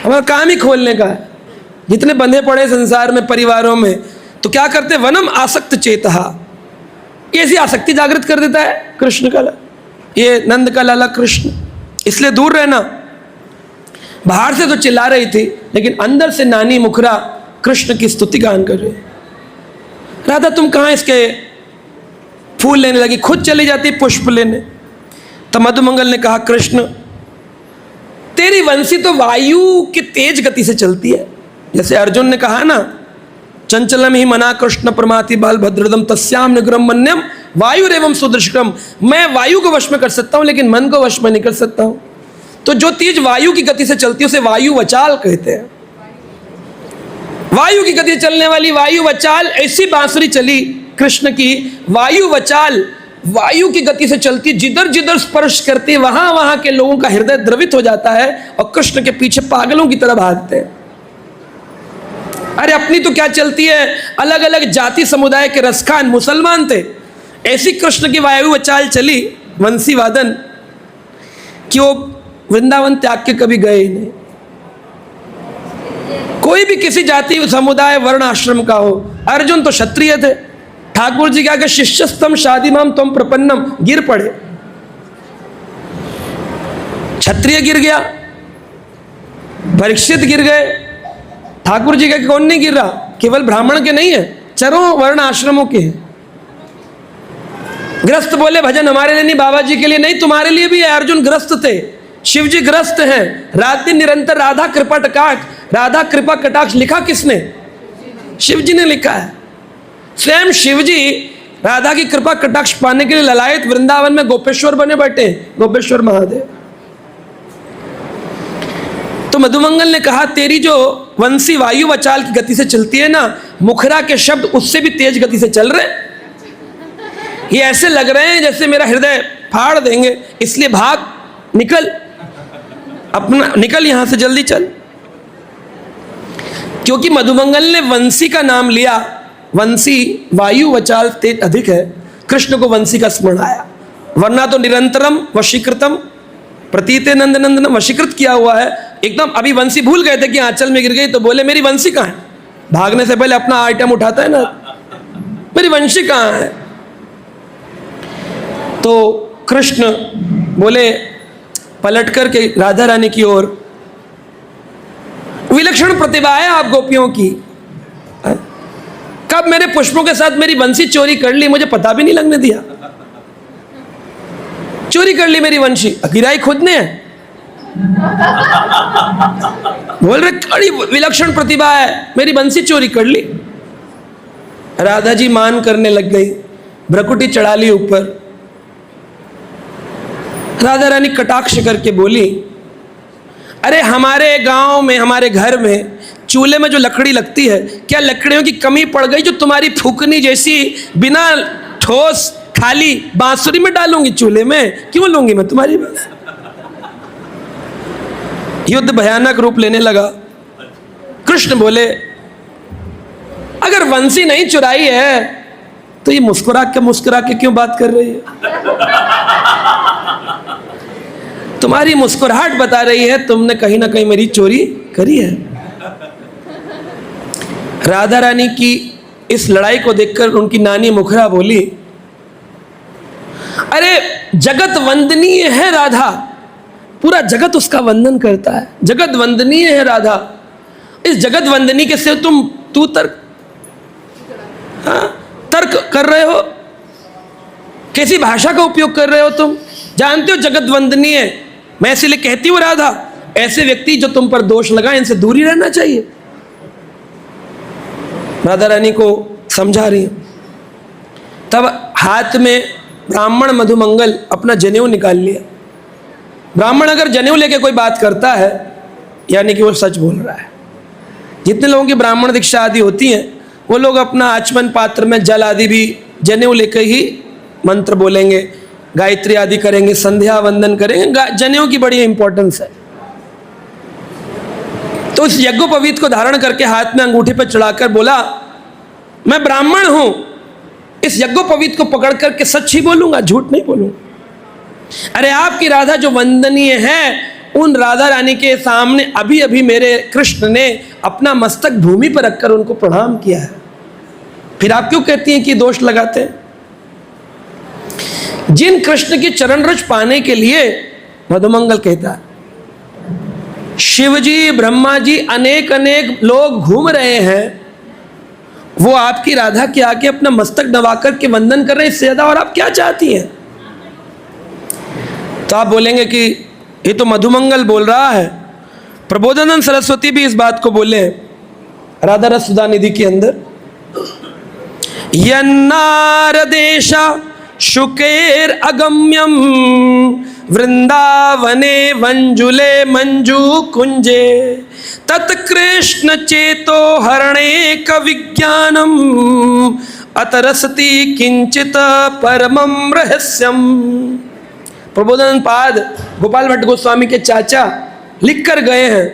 हमारा काम ही खोलने का है। जितने बंधे पड़े संसार में परिवारों में, तो क्या करते? वनम आसक्त चेतहा, कैसी आसक्ति जागृत कर देता है कृष्ण का, ये नंद का लाला कृष्ण। इसलिए दूर रहना। बाहर से तो चिल्ला रही थी, लेकिन अंदर से नानी मुखरा कृष्ण की स्तुति गान कर रही। राधा तुम कहाँ? इसके फूल लेने लगी, खुद चली जाती पुष्प लेने। तो मधुमंगल ने कहा कृष्ण तेरी वंशी तो वायु की तेज गति से चलती है। जैसे अर्जुन ने कहा ना, चंचलम ही मना कृष्ण प्रमाति बाल भद्रदम तस्याम निग्रम मन्यम वायु एवं सुदृष्टम। मैं वायु को वश में कर सकता हूं, लेकिन मन को वश में नहीं कर सकता हूं। तो जो तेज वायु की गति से चलती है उसे वायु वचाल कहते हैं। वायु की गति से चलने वाली वायु वचाल, ऐसी बांसुरी चली कृष्ण की, वायु वचाल, वायु की गति से चलती, जिधर जिधर स्पर्श करती वहां वहां के लोगों का हृदय द्रवित हो जाता है और कृष्ण के पीछे पागलों की तरह भागते हैं। अरे अपनी तो क्या चलती है, अलग अलग जाति समुदाय के रसखान मुसलमान थे, ऐसी कृष्ण की वायु वचाल चली वंशी वादन कि वो वृंदावन त्याग के कभी गए ही नहीं। कोई भी किसी जाति समुदाय वर्ण आश्रम का हो, अर्जुन तो क्षत्रिय थे, ठाकुर जी क्या कि शिष्यस्तम शादीमाम तम प्रपन्नम, गिर पड़े। क्षत्रिय गिर गया, परीक्षित गिर गए, ठाकुर जी का कौन नहीं गिर रहा? केवल ब्राह्मण के नहीं है, चारों वर्ण आश्रमों के हैं। ग्रस्त बोले भजन हमारे लिए नहीं, बाबा जी के लिए नहीं, तुम्हारे लिए भी है। अर्जुन ग्रस्त थे, शिव जी ग्रस्त हैं, रात दिन निरंतर राधा कृपा कटाक्ष, राधा कृपा कटाक्ष लिखा किसने? शिव जी ने लिखा है। स्वयं शिव जी राधा की कृपा कटाक्ष पाने के लिए ललायत वृंदावन में गोपेश्वर बने बैठे, गोपेश्वर महादेव। तो मधुमंगल ने कहा तेरी जो वंशी वायु वचाल की गति से चलती है ना, मुखरा के शब्द उससे भी तेज गति से चल रहे, ये ऐसे लग रहे हैं जैसे मेरा हृदय फाड़ देंगे। इसलिए भाग, निकल, अपना निकल यहां से, जल्दी चल। क्योंकि मधुमंगल ने वंशी का नाम लिया, वंशी वायु वचाल तेज अधिक है, कृष्ण को वंशी का स्मरण आया। वरना तो निरंतरम वशीकृतम प्रतीते नंद नंदनम, वशीकृत किया हुआ है एकदम। अभी वंशी भूल गए थे कि आंचल में गिर गई, तो बोले मेरी वंशी कहाँ है? भागने से पहले अपना आइटम उठाता है ना, मेरी वंशी कहाँ है। तो कृष्ण बोले पलट करके राधा रानी की ओर, विलक्षण प्रतिभा है आप गोपियों की, कब मेरे पुष्पों के साथ मेरी बंसी चोरी कर ली, मुझे पता भी नहीं लगने दिया। चोरी कर ली मेरी वंशी, गिराई खुद ने है। बोल रहे बड़ी विलक्षण प्रतिभा है, मेरी बंसी चोरी कर ली। राधा जी मान करने लग गई, भ्रकुटी चढ़ा ली ऊपर। राधा रानी कटाक्ष करके बोली, अरे हमारे गांव में, हमारे घर में चूल्हे में जो लकड़ी लगती है, क्या लकड़ियों की कमी पड़ गई जो तुम्हारी फूकनी जैसी बिना ठोस खाली बांसुरी में डालूंगी चूल्हे में? क्यों लूंगी मैं तुम्हारी बात? युद्ध भयानक रूप लेने लगा। कृष्ण बोले, अगर वंशी नहीं चुराई है तो ये मुस्कुरा के क्यों बात कर रही है? तुम्हारी मुस्कुराहट बता रही है तुमने कहीं ना कहीं मेरी चोरी करी है। राधा रानी की इस लड़ाई को देखकर उनकी नानी मुखरा बोली, अरे जगत वंदनीय है राधा, पूरा जगत उसका वंदन करता है, जगत वंदनीय है राधा। इस जगत वंदनी के से तू तर्क कर रहे हो? कैसी भाषा का उपयोग कर रहे हो तुम? जानते हो जगत वंदनीय है, मैं इसलिए कहती हूं राधा, ऐसे व्यक्ति जो तुम पर दोष लगाए इनसे दूर ही रहना चाहिए। राधा रानी को समझा रही। तब हाथ में ब्राह्मण मधुमंगल अपना जनेऊ निकाल लिया। ब्राह्मण अगर जनेऊ लेके कोई बात करता है यानी कि वो सच बोल रहा है। जितने लोगों की ब्राह्मण दीक्षा आदि होती हैं वो लोग अपना आचमन पात्र में जल आदि भी जनेऊ लेकर ही मंत्र बोलेंगे, गायत्री आदि करेंगे, संध्या वंदन करेंगे। जनेऊ की बड़ी इंपॉर्टेंस है। तो उस यज्ञोपवीत को धारण करके हाथ में अंगूठे पर चढ़ाकर बोला, मैं ब्राह्मण हूं, इस यज्ञोपवीत को पकड़ करके सच ही बोलूंगा, झूठ नहीं बोलूंगा। अरे आपकी राधा जो वंदनीय है, उन राधा रानी के सामने अभी अभी मेरे कृष्ण ने अपना मस्तक भूमि पर रखकर उनको प्रणाम किया है, फिर आप क्यों कहती हैं कि दोष लगाते हैं? जिन कृष्ण की चरण रज पाने के लिए मधुमंगल कहता है, शिवजी ब्रह्मा जी अनेक अनेक लोग घूम रहे हैं, वो आपकी राधा के आके अपना मस्तक दबाकर के वंदन कर रहे हैं, इससे ज्यादा और आप क्या चाहती हैं? तो आप बोलेंगे कि ये तो मधुमंगल बोल रहा है। प्रबोधानंद सरस्वती भी इस बात को बोले राधा रस सुधा निधि के अंदर, यन्नारदेशा शुकेर अगम्यम वृंदावने वंजुले मंजू कुंजे तत्कृष्ण चेतो हरणे कविज्ञानम अतरसति किंचित परमं रहस्यम। प्रबोधानंद पाद गोपाल भट्ट गोस्वामी के चाचा लिख कर गए हैं,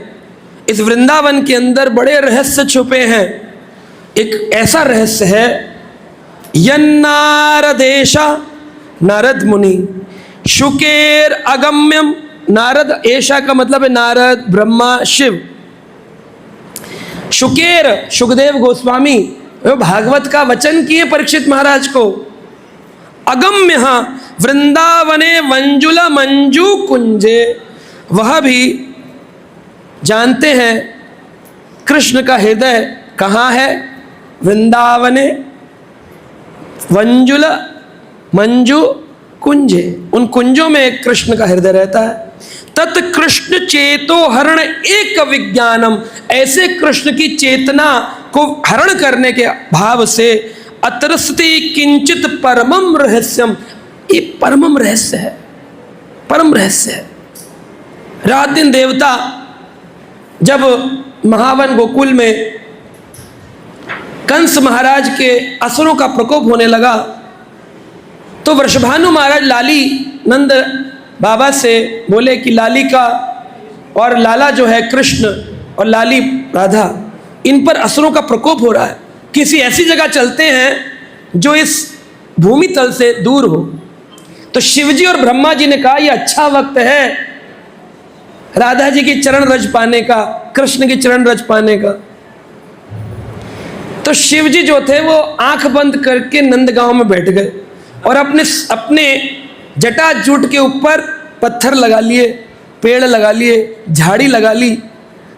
इस वृंदावन के अंदर बड़े रहस्य छुपे हैं। एक ऐसा रहस्य है, यन्नारदेशा नारद मुनि, शुकेर अगम्यम, नारद ऐशा का मतलब है नारद ब्रह्मा शिव, शुकेर सुखदेव गोस्वामी भागवत का वचन किए परीक्षित महाराज को, अगम्य वृंदावने वंजुला मंजू कुंजे, वह भी जानते हैं कृष्ण का हृदय कहाँ है, वृंदावने वंजुला मंजू कुंजे, उन कुंजों में कृष्ण का हृदय रहता है। तत् कृष्ण चेतो हरण एक विज्ञानम, ऐसे कृष्ण की चेतना को हरण करने के भाव से अतरस्ति किंचित परमम रहस्यम, ये परमम रहस्य है, परम रहस्य है। रात दिन देवता जब महावन गोकुल में कंस महाराज के असुरों का प्रकोप होने लगा तो वृषभानु महाराज लाली नंद बाबा से बोले कि लाली का और लाला जो है कृष्ण और लाली राधा, इन पर असुरों का प्रकोप हो रहा है, किसी ऐसी जगह चलते हैं जो इस भूमि तल से दूर हो। तो शिवजी और ब्रह्मा जी ने कहा यह अच्छा वक्त है राधा जी की चरण रज पाने का, कृष्ण की चरण रज पाने का। तो शिव जी जो थे वो आंख बंद करके नंदगांव में बैठ गए और अपने अपने जटाजूट के ऊपर पत्थर लगा लिए, पेड़ लगा लिए, झाड़ी लगा ली,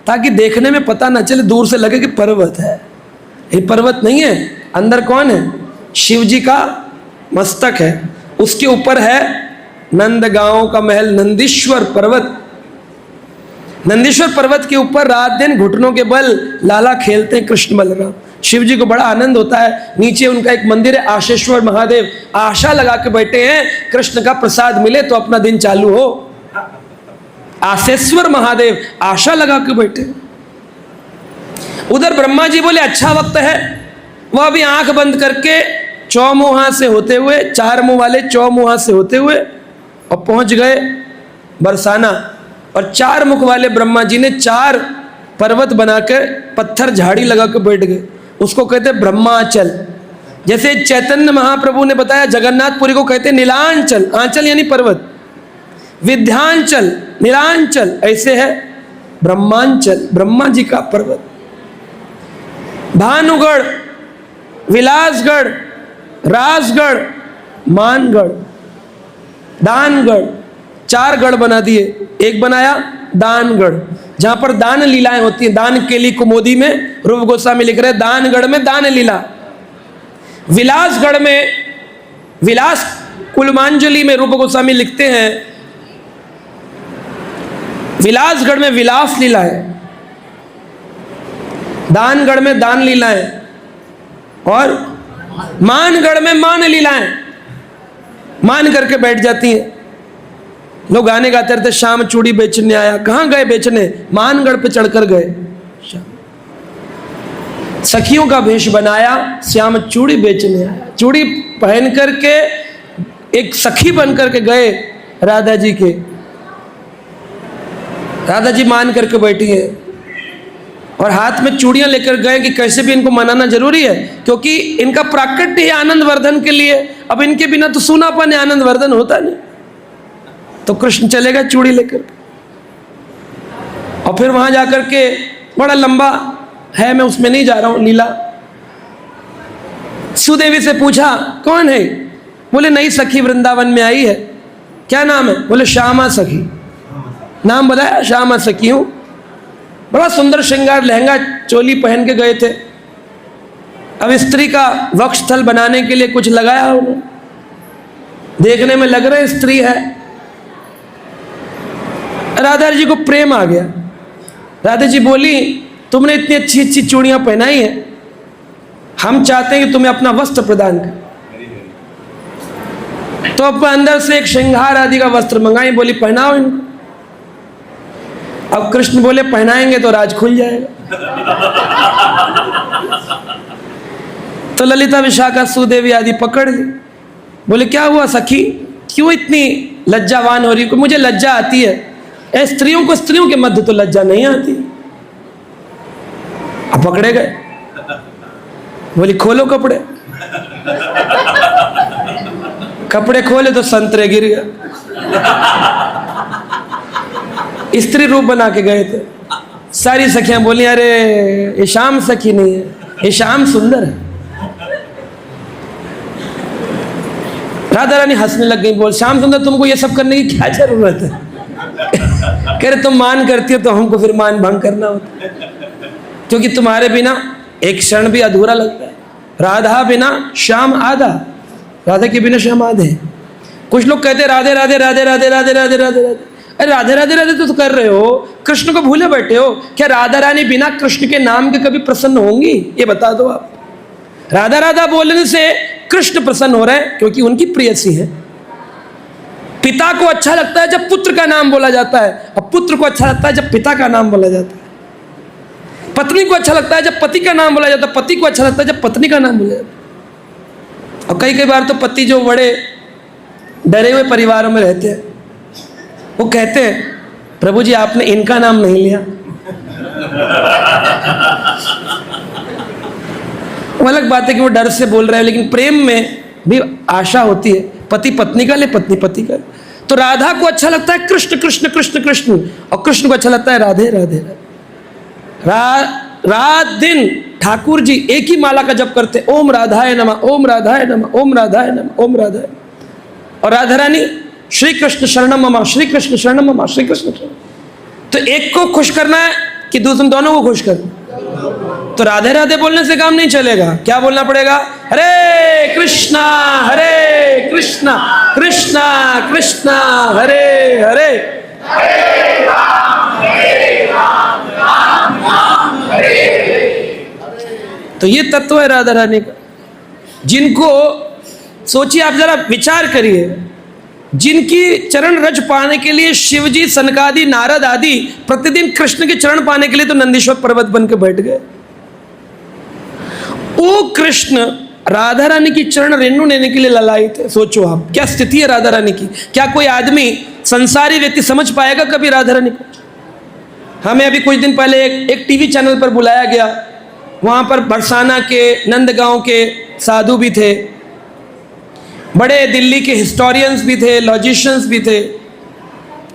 ताकि देखने में पता ना चले, दूर से लगे कि पर्वत है। ये पर्वत नहीं है, अंदर कौन है? शिव जी का मस्तक है, उसके ऊपर है नंदगांव का महल, नंदीश्वर पर्वत। नंदीश्वर पर्वत के ऊपर रात दिन घुटनों के बल लाला खेलते हैं कृष्ण बलराम। शिव जी को बड़ा आनंद होता है। नीचे उनका एक मंदिर है आशेश्वर महादेव, आशा लगा के बैठे हैं कृष्ण का प्रसाद मिले तो अपना दिन चालू हो। आशेश्वर महादेव आशा लगा के बैठे। उधर ब्रह्मा जी बोले अच्छा वक्त है, वह अभी आंख बंद करके चौमुहा से होते हुए, चार मुंह वाले चौमुहा से होते हुए और पहुंच गए बरसाना। और चार मुख वाले ब्रह्मा जी ने चार पर्वत बनाकर पत्थर झाड़ी लगा कर बैठ गए। उसको कहते ब्रह्माचल। जैसे चैतन्य महाप्रभु ने बताया जगन्नाथपुरी को कहते नीलांचल, आंचल यानी पर्वत, विद्यांचल, नीलांचल, ऐसे है ब्रह्मांचल, ब्रह्मा जी का पर्वत। भानुगढ़, विलासगढ़, राजगढ़, मानगढ़, दानगढ़, चार गढ़ बना दिए। एक बनाया दानगढ़, जहां पर दान लीलाएं होती हैं। दान केली कुमोदी में रूप गोस्वामी लिख रहे हैं दानगढ़ में दान लीला। विलासगढ़ में, विलास कुलमांजलि में रूप गोस्वामी लिखते हैं विलासगढ़ में विलास लीला है, दानगढ़ में दान लीलाएं और मानगढ़ में मान लीलाएं। मान करके बैठ जाती हैं। लोग गाने गाते रहते शाम चूड़ी बेचने आया। कहाँ गए बेचने? मानगढ़ पे चढ़कर गए। सखियों का वेश बनाया, श्याम चूड़ी बेचने आया। चूड़ी पहन करके एक सखी बन करके गए राधा जी के। राधा जी मान करके बैठी है और हाथ में चूड़ियां लेकर गए कि कैसे भी इनको मनाना जरूरी है, क्योंकि इनका प्राकट्य है आनंद वर्धन के लिए। अब इनके बिना तो सूनापन है, आनंद वर्धन होता नहीं। तो कृष्ण चलेगा चूड़ी लेकर और फिर वहां जाकर के बड़ा लंबा है, मैं उसमें नहीं जा रहा हूं लीला। सुदेवी से पूछा कौन है? बोले नई सखी वृंदावन में आई है। क्या नाम है? बोले श्यामा सखी। नाम बताया, श्यामा सखी हूं। बड़ा सुंदर श्रृंगार लहंगा चोली पहन के गए थे। अब स्त्री का वक्षस्थल बनाने के लिए कुछ लगाया उन्होंने, देखने में लग रहा स्त्री है। राधा जी को प्रेम आ गया। राधा जी बोली तुमने इतनी अच्छी अच्छी चूड़ियां पहनाई है, हम चाहते हैं कि तुम्हें अपना वस्त्र प्रदान कर। तो अपने अंदर से एक श्रृंगार आदि का वस्त्र मंगाई। बोली पहनाओ इनको। अब कृष्ण बोले पहनाएंगे तो राज खुल जाएगा। तो ललिता विशाखा सुदेवी आदि पकड़ ली। बोले क्या हुआ सखी, क्यों इतनी लज्जावान हो रही? मुझे लज्जा आती है। स्त्रियों को स्त्रियों के मध्य तो लज्जा नहीं आती। अब पकड़े गए। बोली खोलो कपड़े। कपड़े खोले तो संतरे गिर गया। स्त्री रूप बना के गए थे। सारी सखियां बोली अरे ये श्याम सखी नहीं है, ये श्याम सुंदर है। राधा रानी हंसने लग गई। बोल श्याम सुंदर तुमको ये सब करने की क्या जरूरत है? कह रहे तुम मान करती हो तो हमको फिर मान भंग करना होता है, क्योंकि तुम्हारे बिना एक क्षण भी अधूरा लगता है। राधा बिना श्याम आधा, राधा के बिना श्याम आधे। कुछ लोग कहते राधे राधे राधे राधे राधे राधे राधे राधे। अरे राधे राधे राधे तो कर रहे हो, कृष्ण को भूले बैठे हो क्या? राधा रानी बिना कृष्ण के नाम के कभी प्रसन्न होंगी? ये बता दो आप। राधा राधा बोलने से कृष्ण प्रसन्न हो रहे हैं क्योंकि उनकी प्रेयसी है। पिता को अच्छा लगता है जब पुत्र का नाम बोला जाता है, और पुत्र को अच्छा लगता है जब पिता का नाम बोला जाता है। पत्नी को अच्छा लगता है जब पति का नाम बोला जाता है, पति को अच्छा लगता है जब पत्नी का नाम बोला जाता है। और कई बार तो पति जो बड़े डरे हुए परिवारों में रहते हैं, वो कहते हैं प्रभु जी आपने इनका नाम नहीं लिया। वो अलग बात है कि वो डर से बोल रहे हैं, लेकिन प्रेम में भी आशा होती है, पति पत्नी का ले, पत्नी पति का। तो राधा को अच्छा लगता है कृष्ण कृष्ण कृष्ण कृष्ण, और कृष्ण को अच्छा लगता है राधे राधे राधे। रात दिन ठाकुर जी एक ही माला का जप करते, ओम राधाय नमः, ओम राधाय नमः, ओम राधाय नमः, ओम राधाय। और राधा रानी श्री कृष्ण शरणम मम, श्री कृष्ण शरणम मम, श्री कृष्ण शरणम। तो एक को खुश करना है कि दूसरे, दोनों को खुश करना। तो राधे राधे बोलने से काम नहीं चलेगा, क्या बोलना पड़ेगा? हरे कृष्णा कृष्णा कृष्णा हरे हरे, तो ये तत्व है राधा रानी का। जिनको सोचिए, आप जरा विचार करिए, जिनकी चरण रज पाने के लिए शिवजी, सनकादि, नारद आदि प्रतिदिन कृष्ण के चरण पाने के लिए तो नंदीश्वर पर्वत बन के बैठ गए, वो कृष्ण राधा रानी की चरण रेणु लेने के लिए ललाई थे। सोचो आप, क्या स्थिति है राधा रानी की। क्या कोई आदमी, संसारी व्यक्ति समझ पाएगा कभी राधा रानी को? हमें अभी कुछ दिन पहले एक टीवी चैनल पर बुलाया गया, वहां पर बरसाना के, नंदगांव के साधु भी थे, बड़े दिल्ली के हिस्टोरियंस भी थे, लॉजिशियंस भी थे।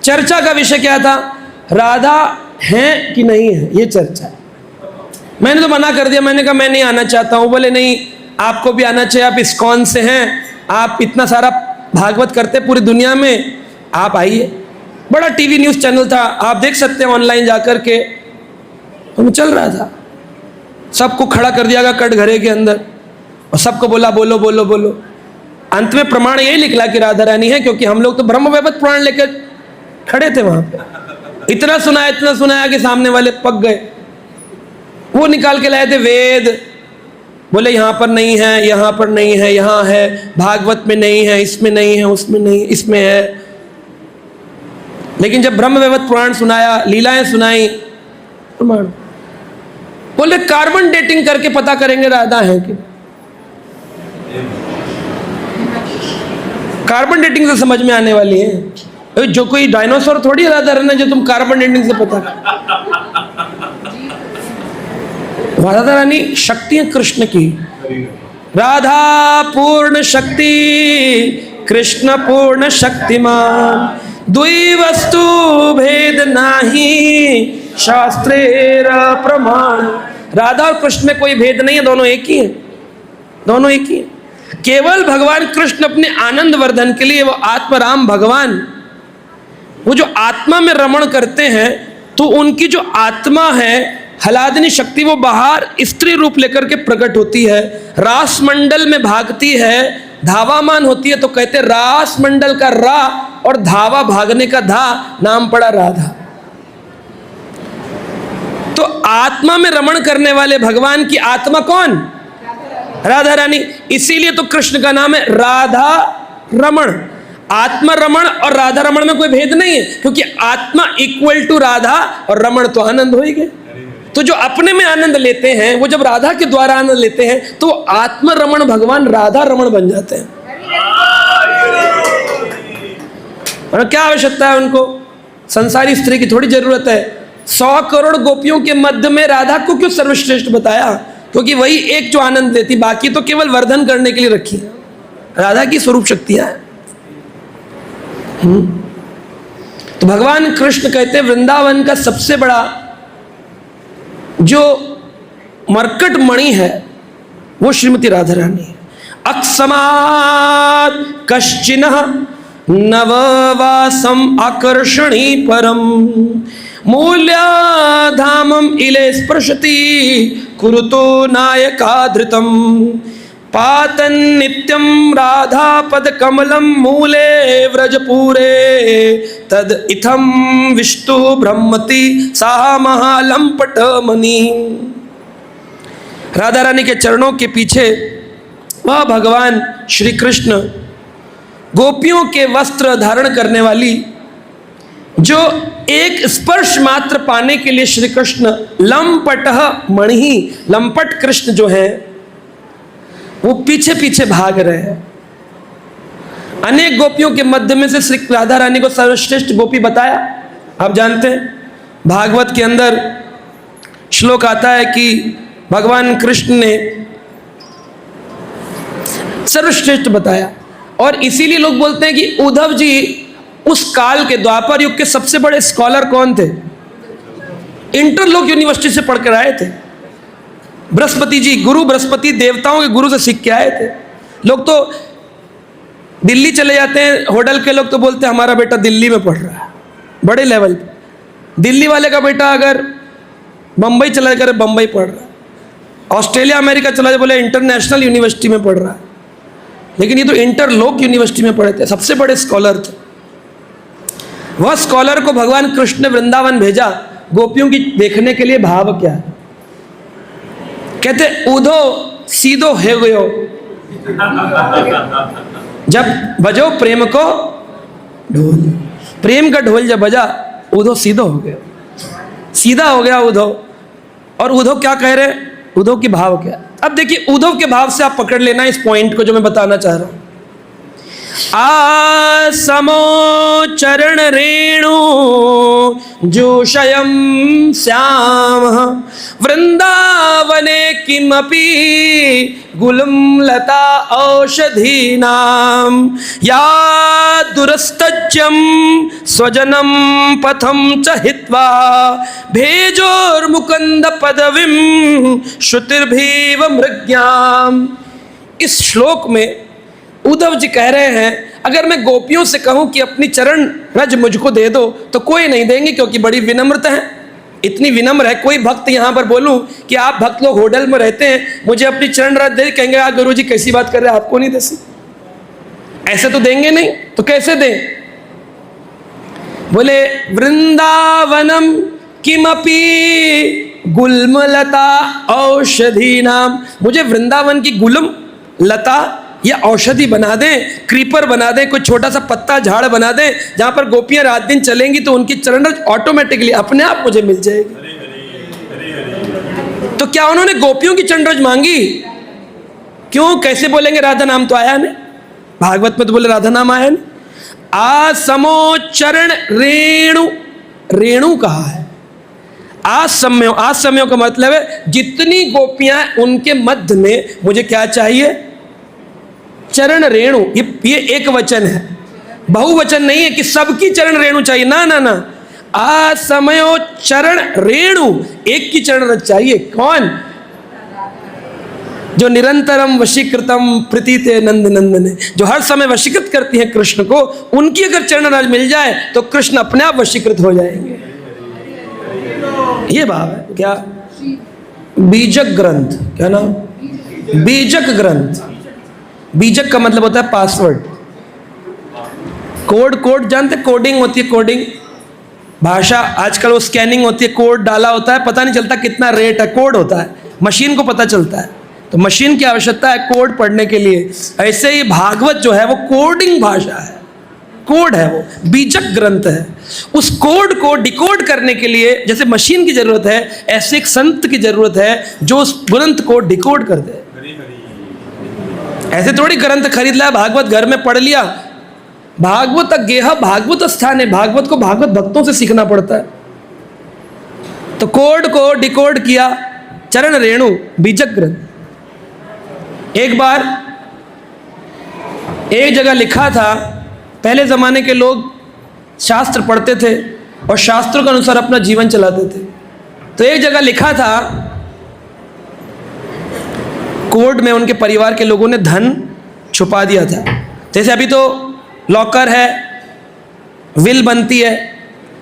चर्चा का विषय क्या था? राधा है कि नहीं है, ये चर्चा। मैंने तो मना कर दिया, मैंने कहा मैं नहीं आना चाहता हूँ। बोले नहीं, आपको भी आना चाहिए, आप इस्कॉन से हैं, आप इतना सारा भागवत करते पूरी दुनिया में, आप आइए। बड़ा टीवी न्यूज़ चैनल था, आप देख सकते हैं ऑनलाइन जाकर के। तो चल रहा था, सबको खड़ा कर दिया गया कटघरे के अंदर और सबको बोला बोलो बोलो बोलो। अंत में प्रमाण यही निकला कि राधा रानी है, क्योंकि हम लोग तो ब्रह्मवैवर्त पुराण लेकर खड़े थे वहां पे। इतना सुनाया कि सामने वाले पक गए। वो निकाल के लाए थे वेद, बोले यहाँ पर नहीं है, यहाँ पर नहीं है, यहाँ है, भागवत में नहीं है, इसमें नहीं है, उसमें नहीं, इसमें है। लेकिन जब ब्रह्मवैवर्त पुराण सुनाया, लीलाएं सुनाई, प्रमाण। बोले कार्बन डेटिंग करके पता करेंगे राधा है कि। कार्बन डेटिंग से समझ में आने वाली है, जो कोई डायनासोर थोड़ी राधा रानी जो तुम कार्बन डेटिंग से पता कर। राधा रानी शक्ति है कृष्ण की। राधा पूर्ण शक्ति, कृष्ण पूर्ण शक्तिमान, द्वि वस्तु भेद नाही, शास्त्रेर प्रमाण। राधा और कृष्ण में कोई भेद नहीं है, दोनों एक ही है, दोनों एक ही है। केवल भगवान कृष्ण अपने आनंद वर्धन के लिए, वो आत्मराम भगवान, वो जो आत्मा में रमण करते हैं, तो उनकी जो आत्मा है हलादनी शक्ति, वो बाहर स्त्री रूप लेकर के प्रकट होती है, रास मंडल में भागती है, धावामान होती है। तो कहते रास मंडल का रा और धावा भागने का धा, नाम पड़ा राधा। तो आत्मा में रमण करने वाले भगवान की आत्मा कौन? राधा रानी। इसीलिए तो कृष्ण का नाम है राधा रमण। आत्मा रमण और राधा रमण में कोई भेद नहीं है, क्योंकि आत्मा इक्वल टू राधा और रमण तो आनंद हो ही गए। तो जो अपने में आनंद लेते हैं, वो जब राधा के द्वारा आनंद लेते हैं, तो आत्म रमण भगवान राधा रमण बन जाते हैं। और क्या आवश्यकता है उनको? संसारी स्त्री की थोड़ी जरूरत है। 100 करोड़ गोपियों के मध्य में राधा को क्यों सर्वश्रेष्ठ बताया? क्योंकि वही एक जो आनंद देती, बाकी तो केवल वर्धन करने के लिए रखी है। राधा की स्वरूप शक्तियां हैं। तो भगवान कृष्ण कहते हैं वृंदावन का सबसे बड़ा जो मरकट मणि है वो श्रीमती राधा रानी है। अक्षमात् कश्चिनः नववासम आकर्षणी परम, मूल्याधामम इले स्पृशति कुरुतो नायकाधृतम, पातन नित्यम राधा पद कमलम मूले व्रजपूरे, तद इथम विष्णु ब्रह्मति सा महालंपट मणि। राधा रानी के चरणों के पीछे वह भगवान श्री कृष्ण गोपियों के वस्त्र धारण करने वाली, जो एक स्पर्श मात्र पाने के लिए श्री कृष्ण लंपट मणि, लंपट कृष्ण जो है वो पीछे पीछे भाग रहे हैं। अनेक गोपियों के मध्य में से श्री राधा रानी को सर्वश्रेष्ठ गोपी बताया। आप जानते हैं भागवत के अंदर श्लोक आता है कि भगवान कृष्ण ने सर्वश्रेष्ठ बताया, और इसीलिए लोग बोलते हैं कि उद्धव जी उस काल के द्वापर युग के सबसे बड़े स्कॉलर कौन थे? इंटरलोक यूनिवर्सिटी से पढ़कर आए थे। बृहस्पति जी, गुरु बृहस्पति देवताओं के गुरु से सीख के आए थे। लोग तो दिल्ली चले जाते हैं, होटल के लोग तो बोलते हैं हमारा बेटा दिल्ली में पढ़ रहा है, बड़े लेवल पे। दिल्ली वाले का बेटा अगर बम्बई चला जाकर बम्बई पढ़ रहा है, ऑस्ट्रेलिया अमेरिका चला जाए बोले इंटरनेशनल यूनिवर्सिटी में पढ़ रहा है। लेकिन ये तो इंटरलोक यूनिवर्सिटी में पढ़े थे, सबसे बड़े स्कॉलर थे। वह स्कॉलर को भगवान कृष्ण ने वृंदावन भेजा गोपियों की देखने के लिए। भाव क्या है? कहते उधो सीधो है गयो, जब बजो प्रेम को ढोल, प्रेम का ढोल जब बजा उधो सीधो हो गया, सीधा हो गया उधो। और उधो क्या कह रहे हैं? उधो की भाव क्या? अब देखिए उधव के भाव से आप पकड़ लेना इस पॉइंट को जो मैं बताना चाह रहा हूं। आसमो चरण रेणु जोषयम श्याम वृंदावने किमपि गुलम लता औषधीनाम या दुरस्तज्यम स्वजनम पथम च हित्वा भेजोर्मुकुंद पदवीं श्रुतिर्भीव मृग्याम। इस श्लोक में उद्धव जी कह रहे हैं अगर मैं गोपियों से कहूं कि अपनी चरण रज मुझको दे दो तो कोई नहीं देंगे, क्योंकि बड़ी विनम्रता है, इतनी विनम्र है। कोई भक्त यहां पर बोलूं कि आप भक्त लोग होटल में रहते हैं, मुझे अपनी चरण रज दे, कहेंगे आप गुरु जी कैसी बात कर रहे हैं, आपको नहीं दे सकते, ऐसे तो देंगे नहीं, तो कैसे दें? बोले वृंदावनम किमपि गुल्मलता औषधि नाम, मुझे वृंदावन की गुलम लता या औषधि बना दें, क्रीपर बना दें, कोई छोटा सा पत्ता झाड़ बना दें जहां पर गोपियां रात दिन चलेंगी तो उनकी चरण रज ऑटोमेटिकली अपने आप मुझे मिल जाएगी। तो क्या उन्होंने गोपियों की चरण रज मांगी? क्यों? कैसे बोलेंगे? राधा नाम तो आया नहीं, भागवत में तो बोले राधा नाम आया नहीं। आसमो चरण रेणु, रेणु कहा है। आसम्यो, आसम्यो का मतलब है जितनी गोपियां उनके मध्य में मुझे क्या चाहिए? चरण रेणु। ये एक वचन है, बहुवचन नहीं है कि सबकी चरण रेणु चाहिए, ना ना ना। आसमयो चरण रेणु, एक की चरण रज चाहिए। कौन? जो निरंतरम वशीकृतम प्रतीते नंद नंदने, जो हर समय वशीकृत करती हैं कृष्ण को, उनकी अगर चरण रज मिल जाए तो कृष्ण अपने आप वशीकृत हो जाएंगे। ये भाव है। क्या? बीजक ग्रंथ, क्या नाम? बीजक ग्रंथ। बीजक का मतलब होता है पासवर्ड, कोड। कोड जानते? कोडिंग होती है, कोडिंग भाषा। आजकल वो स्कैनिंग होती है, कोड डाला होता है, पता नहीं चलता कितना रेट है, कोड होता है, मशीन को पता चलता है। तो मशीन की आवश्यकता है कोड पढ़ने के लिए। ऐसे ही भागवत जो है वो कोडिंग भाषा है, कोड है, वो बीजक ग्रंथ है। उस कोड को डिकोड करने के लिए जैसे मशीन की जरूरत है, ऐसे एक संत की जरूरत है जो उस ग्रंथ को डिकोड कर दे। ऐसे थोड़ी ग्रंथ खरीद लिया, भागवत घर में पढ़ लिया। भागवत गेह भागवत स्थान है, भागवत को भागवत भक्तों से सीखना पड़ता है। तो कोड को डिकोड किया, चरण रेणु बीजक ग्रंथ। एक बार एक जगह लिखा था, पहले जमाने के लोग शास्त्र पढ़ते थे और शास्त्रों के अनुसार अपना जीवन चलाते थे। तो एक जगह लिखा था, कोड में उनके परिवार के लोगों ने धन छुपा दिया था। जैसे अभी तो लॉकर है, विल बनती है,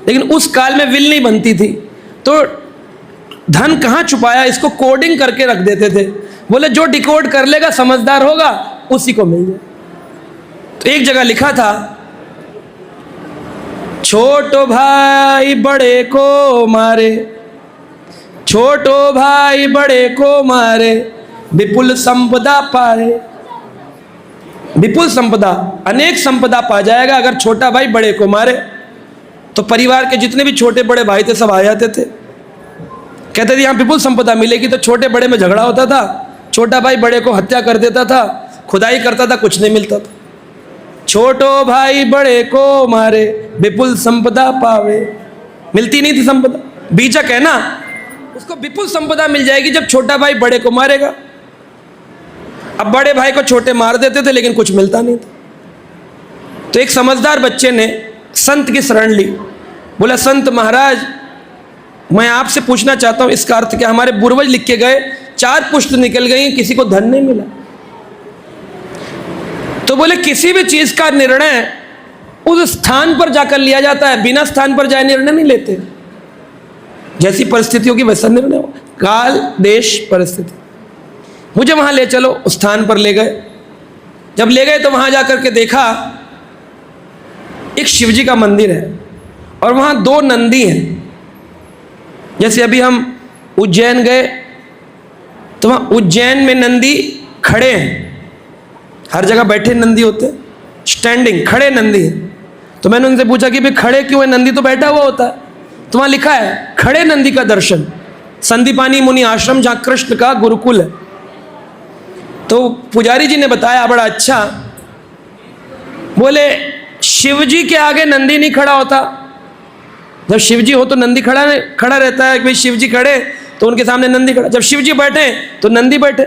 लेकिन उस काल में विल नहीं बनती थी। तो धन कहाँ छुपाया, इसको कोडिंग करके रख देते थे। बोले जो डिकोड कर लेगा, समझदार होगा, उसी को मिल जाए। तो एक जगह लिखा था, छोटो भाई बड़े को मारे, छोटो भाई बड़े को मारे, विपुल संपदा पाए। विपुल संपदा, अनेक संपदा पा जाएगा अगर छोटा भाई बड़े को मारे। तो परिवार के जितने भी छोटे बड़े भाई थे सब आ जाते थे, कहते थे यहाँ विपुल संपदा मिलेगी। तो छोटे बड़े में झगड़ा होता था, छोटा भाई बड़े को हत्या कर देता था, खुदाई करता था, कुछ नहीं मिलता था। छोटो भाई बड़े को मारे, विपुल संपदा पावे। मिलती नहीं थी संपदा, बीजक है ना, उसको विपुल संपदा मिल जाएगी जब छोटा भाई बड़े को मारेगा। अब बड़े भाई को छोटे मार देते थे लेकिन कुछ मिलता नहीं था। तो एक समझदार बच्चे ने संत की शरण ली। बोला, संत महाराज मैं आपसे पूछना चाहता हूँ, इसका अर्थ क्या? हमारे पूर्वज लिख के गए 4 पुष्ट निकल गई, किसी को धन नहीं मिला। तो बोले किसी भी चीज का निर्णय उस स्थान पर जाकर लिया जाता है, बिना स्थान पर जाए निर्णय नहीं लेते। जैसी परिस्थितियों की वैसा निर्णय हो, काल देश परिस्थिति। मुझे वहां ले चलो, उस स्थान पर ले गए। जब ले गए तो वहां जाकर के देखा एक शिवजी का मंदिर है और वहां 2 नंदी हैं। जैसे अभी हम उज्जैन गए तो वहां उज्जैन में नंदी खड़े हैं, हर जगह बैठे नंदी होते हैं, स्टैंडिंग खड़े नंदी हैं। तो मैंने उनसे पूछा कि भाई खड़े क्यों है, नंदी तो बैठा हुआ होता है। तो वहां लिखा है खड़े नंदी का दर्शन, संदीपानी मुनि आश्रम जहां कृष्ण का गुरुकुल है। तो पुजारी जी ने बताया बड़ा अच्छा, बोले शिवजी के आगे नंदी नहीं खड़ा होता। जब शिवजी हो तो नंदी खड़ा रहता है कि भाई शिवजी खड़े तो उनके सामने नंदी खड़ा, जब शिवजी बैठे तो नंदी बैठे।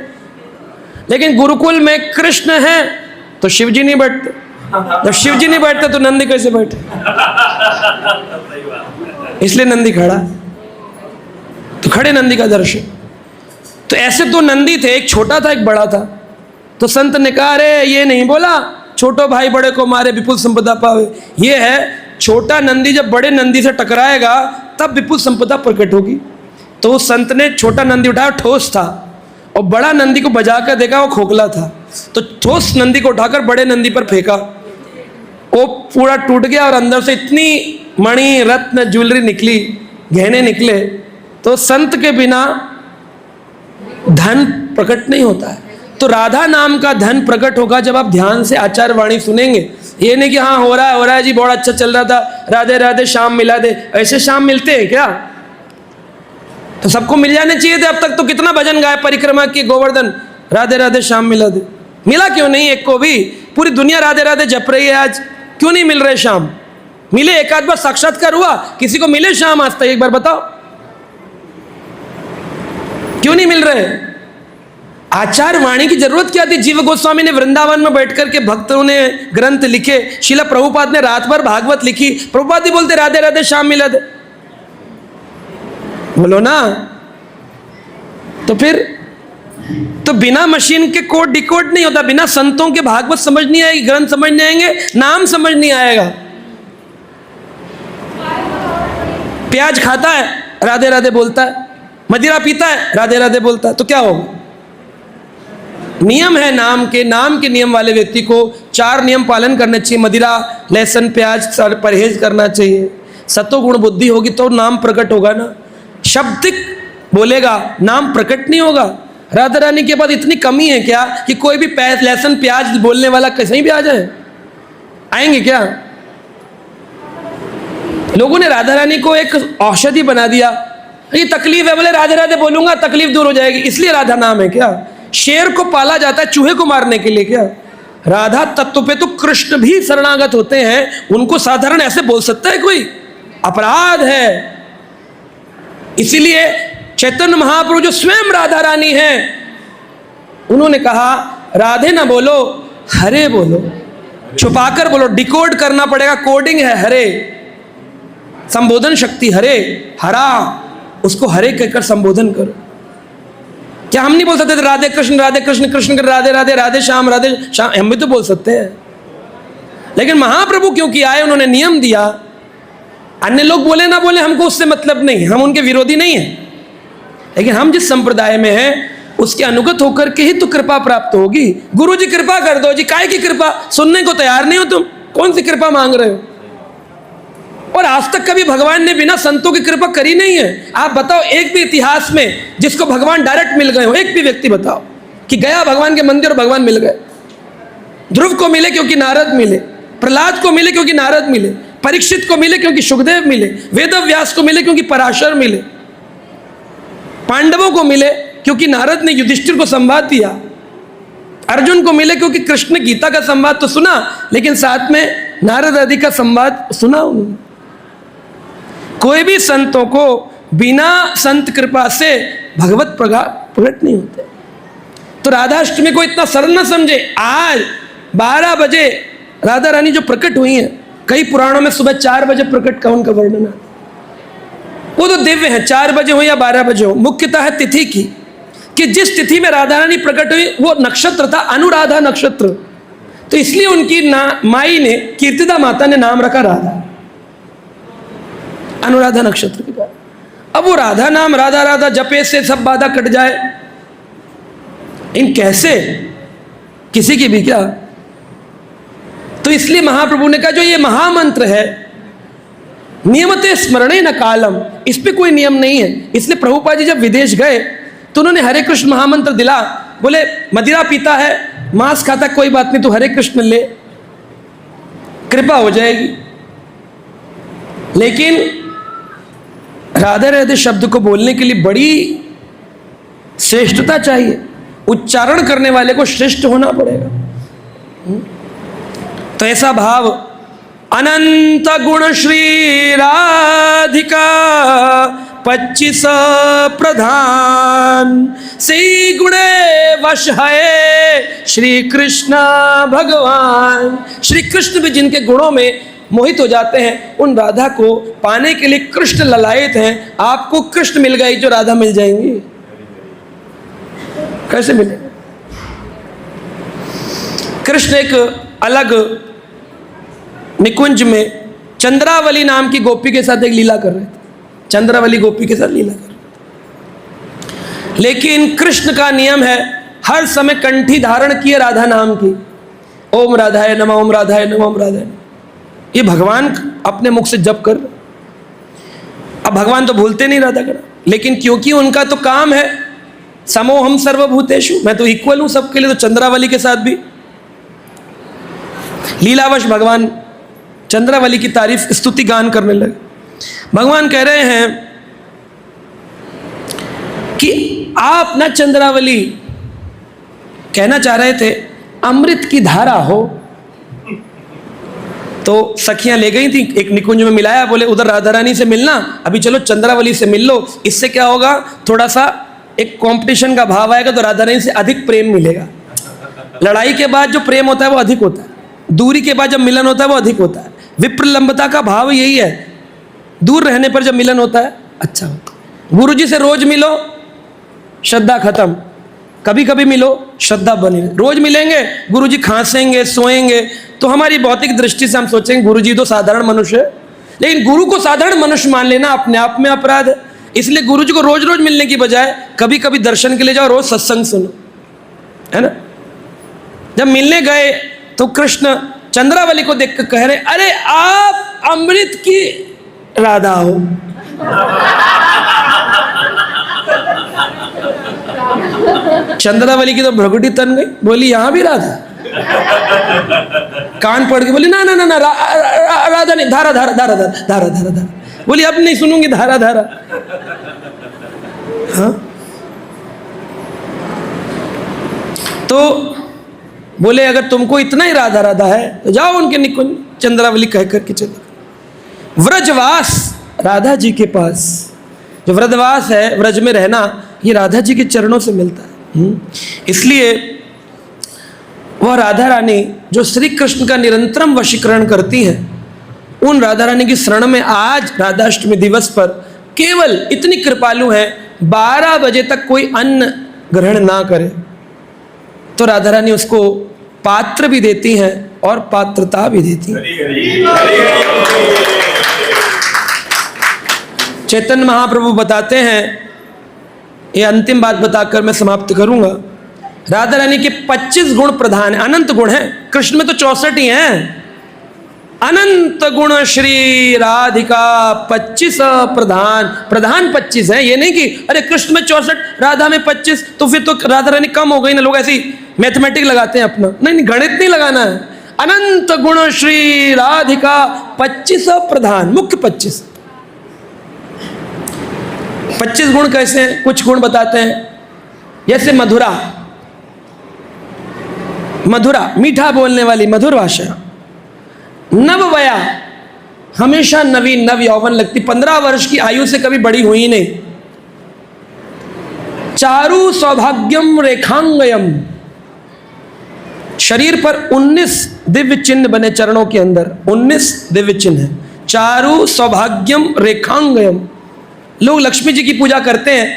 लेकिन गुरुकुल में कृष्ण है तो शिवजी नहीं बैठते, जब शिवजी नहीं बैठते तो नंदी कैसे बैठे, इसलिए नंदी खड़ा। तो खड़े नंदी का दर्शन। तो ऐसे 2 नंदी थे, एक छोटा था एक बड़ा था। तो संत ने कहा अरे ये नहीं बोला छोटो भाई बड़े को मारे विपुल संपदा पावे, ये है छोटा नंदी जब बड़े नंदी से टकराएगा तब विपुल संपदा प्रकट होगी। तो उस संत ने छोटा नंदी उठाया, ठोस था, और बड़ा नंदी को बजाकर देखा वो खोखला था। तो ठोस नंदी को उठाकर बड़े नंदी पर फेंका, वो पूरा टूट गया और अंदर से इतनी मणि रत्न ज्वेलरी निकली, गहने निकले। तो संत के बिना धन प्रकट नहीं होता है। तो राधा नाम का धन प्रकट होगा जब आप ध्यान से आचार वाणी सुनेंगे। ये नहीं कि हाँ हो रहा है जी, बहुत अच्छा चल रहा था, राधे राधे श्याम मिला दे। ऐसे श्याम मिलते हैं क्या? तो सबको मिल जाने चाहिए थे। अब तक तो कितना भजन गाया परिक्रमा की, गोवर्धन राधे राधे श्याम मिला दे, मिला क्यों नहीं एक को भी? पूरी दुनिया राधे राधे जप रही है, आज क्यों नहीं मिल रहे श्याम? मिले, एक आध बार साक्षात्कार हुआ, किसी को मिले श्याम आज तक? एक बार बताओ, क्यों नहीं मिल रहे? आचार वाणी की जरूरत क्या थी? जीव गोस्वामी ने वृंदावन में बैठकर के भक्तों ने ग्रंथ लिखे, शिला प्रभुपाद ने रात भर भागवत लिखी, प्रभुपाद ही बोलते राधे राधे श्याम मिला दे, बोलो ना। तो फिर तो बिना मशीन के कोड डिकोड नहीं होता, बिना संतों के भागवत समझ नहीं आएगी, ग्रंथ समझ नहीं आएंगे, नाम समझ नहीं आएगा। प्याज खाता है राधे राधे बोलता है, मदिरा पीता है राधे राधे बोलता है, तो क्या होगा? नियम है नाम के नियम वाले व्यक्ति को 4 नियम पालन करने चाहिए। मदिरा, लहसुन, प्याज परहेज करना चाहिए। सत्वगुण बुद्धि होगी तो नाम प्रकट होगा ना। शब्दिक बोलेगा, नाम प्रकट नहीं होगा। राधा रानी के पास इतनी कमी है क्या कि कोई भी लहसुन प्याज बोलने वाला कहीं भी आ जाए? आएंगे क्या? लोगों ने राधा रानी को एक औषधि बना दिया। ये तकलीफ है, बोले राधे राधे बोलूंगा तकलीफ दूर हो जाएगी, इसलिए राधा नाम है क्या? शेर को पाला जाता है चूहे को मारने के लिए क्या? राधा तत्व पे तो कृष्ण भी शरणागत होते हैं, उनको साधारण ऐसे बोल सकता है कोई? अपराध है। इसीलिए चैतन्य महाप्रभु जो स्वयं राधा रानी है, उन्होंने कहा राधे ना बोलो, हरे बोलो, छुपाकर बोलो, डिकोड करना पड़ेगा, कोडिंग है हरे, संबोधन शक्ति हरे, हरा, उसको हरे कहकर संबोधन करो। क्या हम नहीं बोल सकते थे राधे कृष्ण कृष्ण कर राधे राधे, राधे श्याम राधे श्याम? हम भी तो बोल सकते हैं, लेकिन महाप्रभु क्योंकि आए, उन्होंने नियम दिया। अन्य लोग बोले ना बोले, हमको उससे मतलब नहीं, हम उनके विरोधी नहीं हैं, लेकिन हम जिस संप्रदाय में हैं उसके अनुगत होकर के ही तो कृपा प्राप्त होगी। गुरु जी कृपा कर दो जी, काहे की कृपा? सुनने को तैयार नहीं हो तुम, कौन सी कृपा मांग रहे हो? और आज तक कभी भगवान ने बिना संतों की कृपा करी नहीं है। आप बताओ एक भी इतिहास में जिसको भगवान डायरेक्ट मिल गए हो, एक भी व्यक्ति बताओ कि गया भगवान के मंदिर और भगवान मिल गए। ध्रुव को मिले क्योंकि नारद मिले, प्रहलाद को मिले क्योंकि नारद मिले, परीक्षित को मिले क्योंकि सुखदेव मिले, वेदव्यास को मिले क्योंकि पराशर मिले, पांडवों को मिले क्योंकि नारद ने युधिष्ठिर को संवाद दिया, अर्जुन को मिले क्योंकि कृष्ण ने गीता का संवाद तो सुना, लेकिन साथ में नारद आदि का संवाद सुना उन्होंने। कोई भी संतों को बिना संत कृपा से भगवत प्रकट नहीं होते। तो राधाष्टमी को इतना सरल न समझे। आज 12 बजे राधा रानी जो प्रकट हुई हैं, कई पुराणों में सुबह 4 बजे प्रकट का उनका वर्णन है, वो तो दिव्य है। 4 बजे हो या 12 बजे हो, मुख्यतः है तिथि की। कि जिस तिथि में राधा रानी प्रकट हुई वो नक्षत्र था अनुराधा नक्षत्र, तो इसलिए उनकी माई ने, कीर्तिदा माता ने नाम रखा राधा, अनुराधा नक्षत्र के कारण। अब वो राधा नाम राधा राधा जपे से सब बाधा कट जाए, इन कैसे किसी की भी क्या? तो इसलिए महाप्रभु ने कहा जो ये महामंत्र है नियमते स्मरणे न कालम, इस पे कोई नियम नहीं है। इसलिए प्रभुपाद जी जब विदेश गए तो उन्होंने हरे कृष्ण महामंत्र दिला, बोले मदिरा पीता है, मांस खाता, कोई बात नहीं, तू हरे कृष्ण ले, कृपा हो जाएगी। लेकिन राधे राधे शब्द को बोलने के लिए बड़ी श्रेष्ठता चाहिए, उच्चारण करने वाले को श्रेष्ठ होना पड़ेगा। तो ऐसा भाव, अनंत गुण श्री राधिका 25 प्रधान, सी गुणे वश है श्री कृष्ण भगवान। श्री कृष्ण भी जिनके गुणों में मोहित हो जाते हैं, उन राधा को पाने के लिए कृष्ण ललायत हैं। आपको कृष्ण मिल गई जो राधा मिल जाएंगी, कैसे मिलेगा? कृष्ण एक अलग निकुंज में चंद्रावली नाम की गोपी के साथ एक लीला कर रहे थे, चंद्रावली गोपी के साथ लीला कर रहे थे। लेकिन कृष्ण का नियम है हर समय कंठी धारण किए राधा नाम की, ओम राधाय नमः, ओम राधाय नमः, ओम राधाय नमः। ये भगवान अपने मुख से जप कर, अब भगवान तो भूलते नहीं राधा का, लेकिन क्योंकि उनका तो काम है समोहम सर्वभूतेषु, मैं तो इक्वल हूं सबके लिए, तो चंद्रावली के साथ भी लीलावश भगवान चंद्रावली की तारीफ स्तुति गान करने लगे। भगवान कह रहे हैं कि आप ना चंद्रावली, कहना चाह रहे थे अमृत की धारा हो, तो सखियां ले गई थी, एक निकुंज में मिलाया, बोले उधर राधा रानी से मिलना, अभी चलो चंद्रावली से मिल लो, इससे क्या होगा, थोड़ा सा एक कंपटीशन का भाव आएगा, तो राधा रानी से अधिक प्रेम मिलेगा। लड़ाई के बाद जो प्रेम होता है वो अधिक होता है, दूरी के बाद जब मिलन होता है वो अधिक होता है। विप्रलंबता का भाव यही है, दूर रहने पर जब मिलन होता है अच्छा होता है। गुरु जी से रोज मिलो, श्रद्धा खत्म, कभी कभी मिलो, श्रद्धा बनी। रोज मिलेंगे, गुरु जी खांसेंगे, सोएंगे, तो हमारी भौतिक दृष्टि से हम सोचेंगे गुरु जी तो साधारण मनुष्य है, लेकिन गुरु को साधारण मनुष्य मान लेना अपने आप में अपराध है। इसलिए गुरु जी को रोज रोज मिलने की बजाय कभी कभी दर्शन के लिए जाओ, रोज सत्संग सुनो, है ना। जब मिलने गए तो कृष्ण चंद्रावली को देखकर कह रहे, अरे आप अमृत की राधा हो। चंद्रावली की तो भ्रगुटी तन गई, बोली यहां भी राधा, कान पड़ के बोली ना ना ना ना राधा नहीं, धारा धारा धारा धारा धारा धारा धारा, बोली अब नहीं सुनूंगी धारा धारा। हाँ, तो बोले अगर तुमको इतना ही राधा राधा है तो जाओ उनके निकुंज, चंद्रावली कह करके चलो। व्रजवास राधा जी के पास, जो व्रजवास है, व्रज में रहना, ये राधा जी के चरणों से मिलता है। इसलिए वह राधा रानी जो श्री कृष्ण का निरंतरम वशीकरण करती हैं, उन राधा रानी की शरण में आज राधाष्टमी दिवस पर केवल इतनी कृपालु है, 12 बजे तक कोई अन्न ग्रहण ना करे तो राधा रानी उसको पात्र भी देती हैं और पात्रता भी देती हैं। चैतन्य महाप्रभु बताते हैं, ये अंतिम बात बताकर मैं समाप्त करूंगा, राधा रानी के 25 गुण प्रधान है, अनंत गुण है, कृष्ण में तो 64 ही हैं। अनंत गुण श्री राधिका 25 प्रधान, प्रधान 25 है, ये नहीं कि अरे कृष्ण में 64 राधा में 25 तो फिर तो राधा रानी कम हो गई ना, लोग ऐसी मैथमेटिक लगाते हैं अपना, नहीं, गणित नहीं लगाना है। अनंत गुण श्री राधिका 25 प्रधान, मुख्य 25 गुण कैसे हैं, कुछ गुण बताते हैं। जैसे मधुरा, मधुरा मीठा बोलने वाली, मधुर भाषा। नववया, हमेशा नवीन नव यौवन लगती, 15 वर्ष की आयु से कभी बड़ी हुई नहीं। चारु सौभाग्यम रेखांगयम, शरीर पर 19 दिव्य चिन्ह बने, चरणों के अंदर 19 दिव्य चिन्ह है। चारु सौभाग्यम रेखांगयम, लोग लक्ष्मी जी की पूजा करते हैं,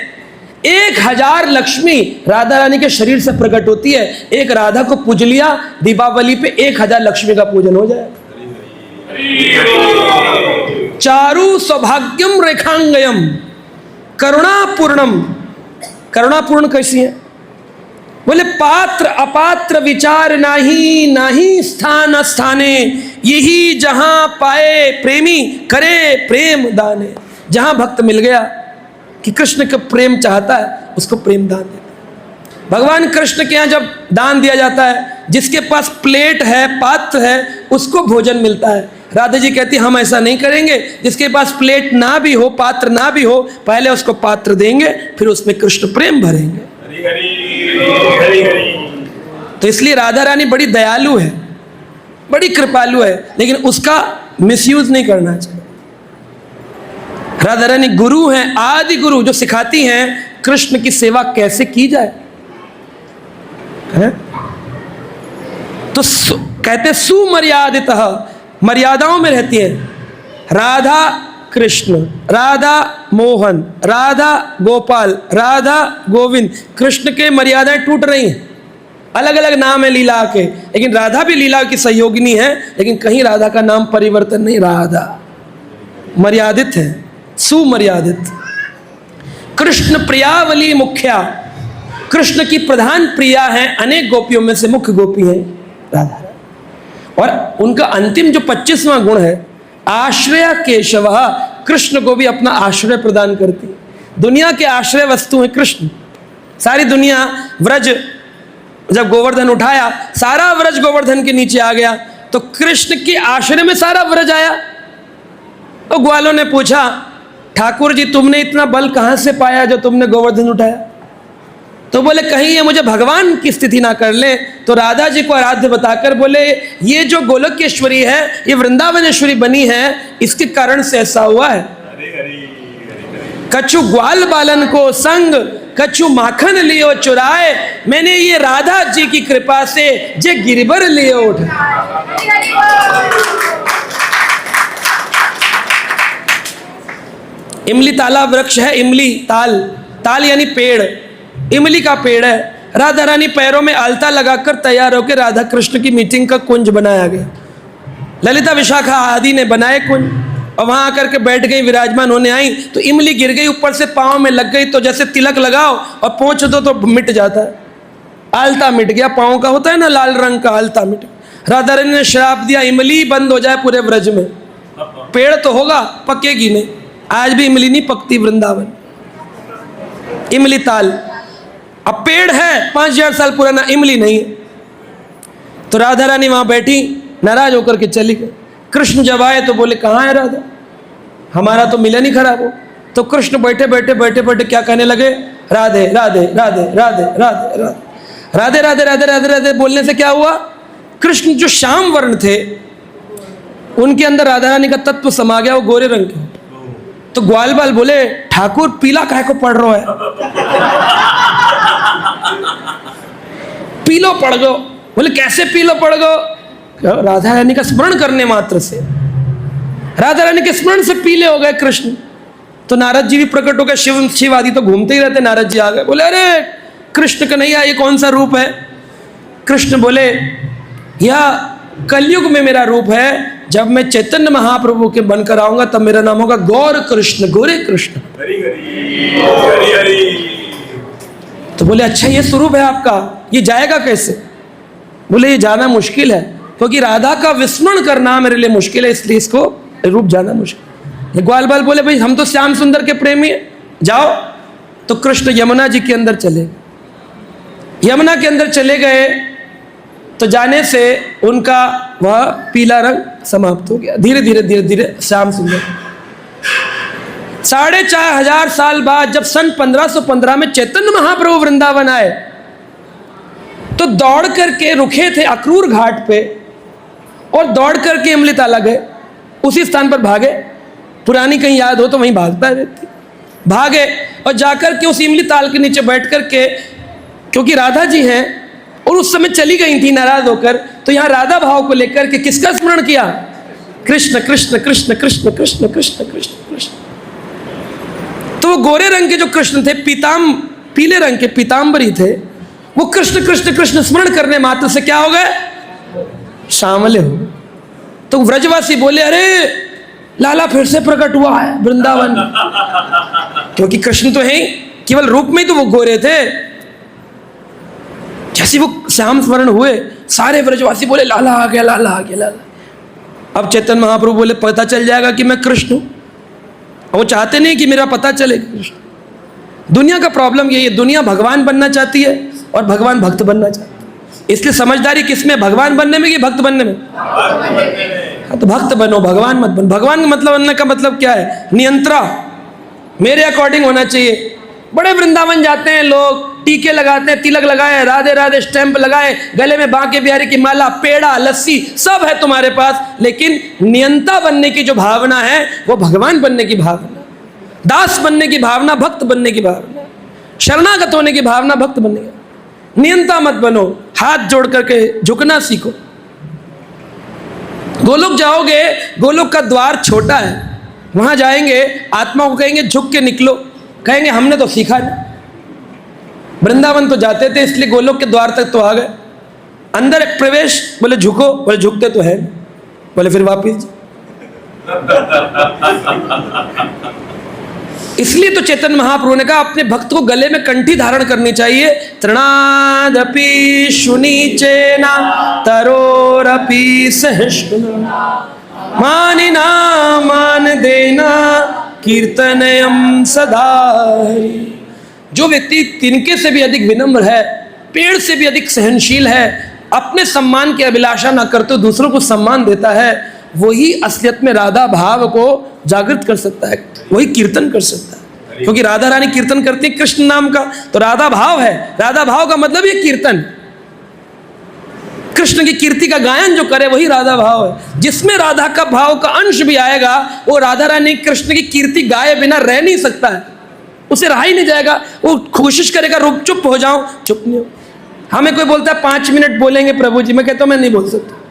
1000 लक्ष्मी राधा रानी के शरीर से प्रकट होती है। एक राधा को पूज लिया, दीपावली पे 1000 लक्ष्मी का पूजन हो जाए। चारु सौभाग्यम रेखांगयम करुणापूर्णम। करुणापूर्ण कैसी है? बोले पात्र अपात्र विचार नाही, नाही स्थान स्थाने, यही जहां पाए प्रेमी करे प्रेम दाने। जहां भक्त मिल गया कि कृष्ण का प्रेम चाहता है, उसको प्रेम दान देता है। भगवान कृष्ण के यहाँ जब दान दिया जाता है, जिसके पास प्लेट है, पात्र है, उसको भोजन मिलता है। राधा जी कहती हम ऐसा नहीं करेंगे, जिसके पास प्लेट ना भी हो, पात्र ना भी हो, पहले उसको पात्र देंगे, फिर उसमें कृष्ण प्रेम भरेंगे। तो इसलिए राधा रानी बड़ी दयालु है, बड़ी कृपालु है, लेकिन उसका मिसयूज नहीं करना चाहिए। राधा रानी गुरु हैं, आदि गुरु, जो सिखाती हैं कृष्ण की सेवा कैसे की जाए है? तो कहते सुमर्यादितः, मर्यादाओं में रहती है। राधा कृष्ण, राधा मोहन, राधा गोपाल, राधा गोविंद। कृष्ण के मर्यादाएं टूट रही हैं, अलग अलग नाम है लीला के, लेकिन राधा भी लीला की सहयोगिनी है, लेकिन कहीं राधा का नाम परिवर्तन नहीं, राधा मर्यादित है, सुमर्यादित। कृष्ण प्रियावली मुख्या, कृष्ण की प्रधान प्रिया है, अनेक गोपियों में से मुख्य गोपी है राधा। और उनका अंतिम जो 25वां गुण है आश्रय केशव, कृष्ण को भी अपना आश्रय प्रदान करती है। दुनिया के आश्रय वस्तु है कृष्ण। सारी दुनिया व्रज, जब गोवर्धन उठाया सारा व्रज गोवर्धन के नीचे आ गया, तो कृष्ण के आश्रय में सारा व्रज आया। तो ग्वालों ने पूछा ठाकुर जी तुमने इतना बल कहां से पाया जो तुमने गोवर्धन उठाया? तो बोले कहीं ये मुझे भगवान की स्थिति ना कर ले। तो राधा जी को आराध्य बताकर बोले ये जो गोलोकेश्वरी है, ये वृंदावनेश्वरी बनी है, इसके कारण से ऐसा हुआ है। कछु ग्वाल बालन को संग, कछु माखन लियो चुराए, मैंने ये राधा जी की कृपा से जे गिरबर लियो उठा। इमली ताला वृक्ष है, इमली ताल, ताल यानी पेड़, इमली का पेड़ है। राधा रानी पैरों में आलता लगाकर तैयार होकर राधा कृष्ण की मीटिंग का कुंज बनाया गया। ललिता विशाखा आदि ने बनाए कुंज, और वहां आकर के बैठ गई, विराजमान होने आई, तो इमली गिर गई, ऊपर से पांव में लग गई। तो जैसे तिलक लगाओ और पोंछ दो तो मिट जाता है, आलता मिट गया, पांव का होता है ना लाल रंग का, आलता मिट। राधा रानी ने श्राप दिया इमली बंद हो जाए पूरे व्रज में। पेड़ तो होगा, पकेगी नहीं। आज भी इमली नहीं पकती वृंदावन, इमली ताल। अब पेड़ है 5000 साल पुराना, इमली नहीं है। तो राधा रानी वहां बैठी, नाराज होकर के चली गई। कृष्ण जब आए तो बोले कहाँ है राधा, हमारा तो मिलन ही खराब हो। तो कृष्ण बैठे बैठे बैठे बैठे क्या कहने लगे, राधे राधे राधे राधे राधे राधे राधे राधे राधे राधे बोलने से क्या हुआ, कृष्ण जो श्याम वर्ण थे उनके अंदर राधा रानी का तत्व समा गया, वो गोरे रंग के। तो ग्वाल बाल बोले ठाकुर पीला काहे को पड़ रहा है, पीलो पड़ गो। बोले कैसे पीलो पड़ गो? राधा रानी का स्मरण करने मात्र से, राधा रानी के स्मरण से पीले हो गए कृष्ण। तो नारद जी भी प्रकट हो गए, शिव आदि तो घूमते ही रहते। नारद जी आ गए, बोले अरे कृष्ण का नहीं, ये कौन सा रूप है? कृष्ण बोले यह कलयुग में मेरा रूप है, जब मैं चैतन्य महाप्रभु के बनकर आऊंगा तब मेरा नाम होगा गौर कृष्ण, गोरे कृष्ण। तो बोले अच्छा ये स्वरूप है आपका, ये जाएगा कैसे? बोले ये जाना मुश्किल है, क्योंकि राधा का विस्मरण करना मेरे लिए मुश्किल है, इसलिए इसको रूप जाना मुश्किल। ग्वाल बाल बोले भाई हम तो श्याम सुंदर के प्रेमी हैं, जाओ। तो कृष्ण यमुना जी के अंदर चले, यमुना के अंदर चले गए, तो जाने से उनका वह पीला रंग समाप्त हो गया। धीरे धीरे धीरे धीरे श्याम सुंदर। 4500 साल बाद जब सन 1515 में चैतन्य महाप्रभु वृंदावन आए, तो दौड़ करके रुके थे अक्रूर घाट पे, और दौड़ करके इमली ताला गए, उसी स्थान पर भागे। पुरानी कहीं याद हो तो वहीं भागता है व्यक्ति, भागे और जाकर के उस इमली ताल के नीचे बैठ करके, क्योंकि राधा जी हैं और उस समय चली गई थी नाराज होकर, तो यहाँ राधा भाव को लेकर के किसका स्मरण किया? कृष्ण कृष्ण कृष्ण कृष्ण कृष्ण कृष्ण कृष्ण कृष्ण। तो वो गोरे रंग के जो कृष्ण थे, पीले रंग के पीताम्बरी थे, वो कृष्ण कृष्ण कृष्ण स्मरण करने मात्र से क्या हो गए? सांवले हो गए। तो व्रजवासी बोले, अरे लाला फिर से प्रकट हुआ है वृंदावन में, क्योंकि कृष्ण तो है ही, केवल रूप में ही तो वो गोरे थे। जैसे वो श्याम स्मरण हुए, सारे व्रजवासी बोले लाला आ गया, लाला आ गया, लाला। अब चैतन्य महाप्रभु बोले, पता चल जाएगा कि मैं कृष्ण हूं। वो चाहते नहीं कि मेरा पता चले कृष्ण। दुनिया का प्रॉब्लम यही है, दुनिया भगवान बनना चाहती है और भगवान भक्त बनना चाहती है। इसलिए समझदारी किसमें? भगवान बनने में कि भक्त बनने में? हाँ, तो भक्त बनो, भगवान मत बनो। भगवान का मतलब बनने का मतलब क्या है? नियंत्रा, मेरे अकॉर्डिंग होना चाहिए। बड़े वृंदावन जाते हैं लोग, टीके लगाते हैं, तिलक लगाए, राधे राधे स्टैंप लगाए, गले में बांके बिहारी की माला, पेड़ा, लस्सी सब है तुम्हारे पास, लेकिन नियंता बनने की जो भावना है वो भगवान बनने की भावना, दास बनने की भावना, भक्त बनने की भावना, शरणागत होने की भावना, भक्त बनने की। नियंता मत बनो, हाथ जोड़ करके झुकना सीखो। गोलोक जाओगे, गोलोक का द्वार छोटा है, वहां जाएंगे, आत्मा को कहेंगे झुक के निकलो, कहेंगे हमने तो सीखा नहीं। वृंदावन तो जाते थे इसलिए गोलोक के द्वार तक तो आ गए, अंदर एक प्रवेश, बोले झुको, बोले झुकते तो है, बोले फिर वापिस। इसलिए तो चैतन्य महाप्रभु ने कहा अपने भक्त को गले में कंठी धारण करनी चाहिए। तृणादपि शुनिचेना तरोरपि सहिष्णुना मानिना मान देना कीर्तनयम सदा। जो व्यक्ति तिनके से भी अधिक विनम्र है, पेड़ से भी अधिक सहनशील है, अपने सम्मान की अभिलाषा न करते दूसरों को सम्मान देता है, वही असलियत में राधा भाव को जागृत कर सकता है, वही कीर्तन कर सकता है। क्योंकि राधा रानी कीर्तन करती है कृष्ण नाम का, तो राधा भाव है। राधा भाव का मतलब ये कीर्तन, कृष्ण की कीर्ति का गायन जो करे वही राधा भाव है। जिसमें राधा का भाव का अंश भी आएगा, वो राधा रानी कृष्ण की कीर्ति गाए बिना रह नहीं सकता है, उसे रहा ही नहीं जाएगा। वो कोशिश करेगा रुक, चुप हो जाऊं, चुप नहीं हो। हमें कोई बोलता है 5 मिनट बोलेंगे प्रभु जी, मैं कहता हूं मैं नहीं बोल सकता।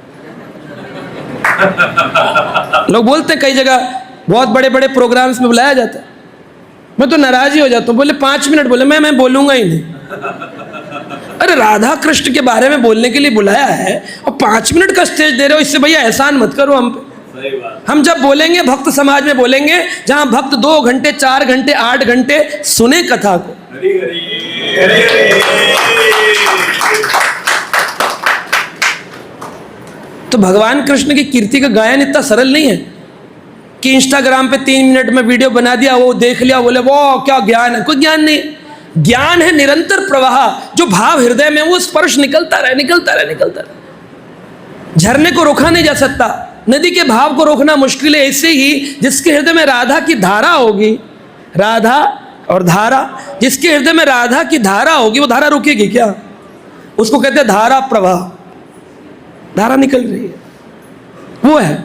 लोग बोलते हैं कई जगह, बहुत बड़े बड़े प्रोग्राम्स में बुलाया जाता है, मैं तो नाराज ही हो जाता हूँ, बोले 5 मिनट बोले, मैं बोलूंगा ही नहीं। अरे राधा कृष्ण के बारे में बोलने के लिए बुलाया है और 5 मिनट का स्टेज दे रहे हो, इससे भैया एहसान मत करो हम पे। हम जब बोलेंगे भक्त समाज में बोलेंगे, जहां भक्त 2 घंटे 4 घंटे 8 घंटे सुने कथा को। तो भगवान कृष्ण की कीर्ति का गायन इतना सरल नहीं है कि इंस्टाग्राम पे 3 मिनट में वीडियो बना दिया, वो देख लिया, बोले वो क्या ज्ञान है। कोई ज्ञान नहीं, ज्ञान है निरंतर प्रवाह, जो भाव हृदय में वो स्पर्श निकलता रहे, निकलता रहे, निकलता रहे। झरने को रोका नहीं जा सकता, नदी के भाव को रोकना मुश्किल है। ऐसे ही जिसके हृदय में राधा की धारा होगी, राधा और धारा, जिसके हृदय में राधा की धारा होगी, वो धारा रुकेगी क्या? उसको कहते हैं धारा प्रवाह, धारा निकल रही है, वो है।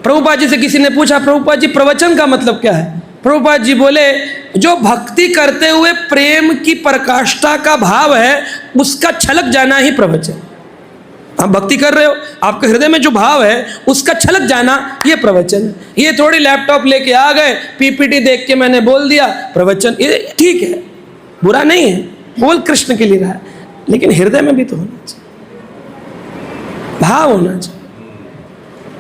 प्रभुपाद जी से किसी ने पूछा, प्रभुपाद जी प्रवचन का मतलब क्या है? प्रभुपाद जी बोले, जो भक्ति करते हुए प्रेम की पराकाष्ठा का भाव है, उसका छलक जाना ही प्रवचन। आप भक्ति कर रहे हो, आपके हृदय में जो भाव है उसका छलक जाना, ये प्रवचन है। ये थोड़ी लैपटॉप लेके आ गए, पीपीटी देख के मैंने बोल दिया प्रवचन, ये ठीक है, बुरा नहीं है, बोल कृष्ण के लिए रहा है, लेकिन हृदय में भी तो होना चाहिए, भाव होना चाहिए।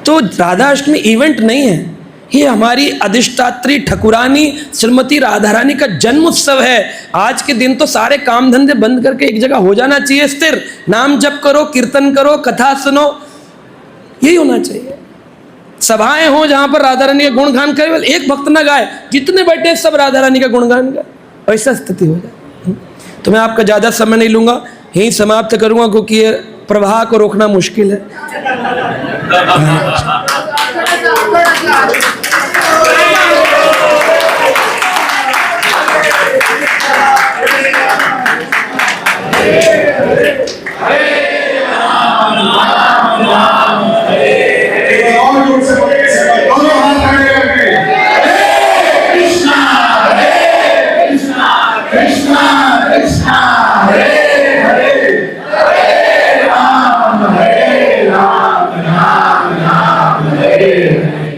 तो राधाष्टमी इवेंट नहीं है, ये हमारी अधिष्ठात्री ठकुरानी श्रीमती राधा रानी का जन्म उत्सव है। आज के दिन तो सारे काम धंधे बंद करके एक जगह हो जाना चाहिए, स्थिर, नाम जप करो, कीर्तन करो, कथा सुनो, यही होना चाहिए। सभाएं हो जहां पर राधा रानी का गुणगान करे, एक भक्त ना गाए, जितने बैठे सब राधा रानी का गुणगान गाए, ऐसा स्थिति हो जाए। तो मैं आपका ज्यादा समय नहीं लूंगा, यही समाप्त करूंगा, क्योंकि ये प्रवाह को रोकना मुश्किल है। Hare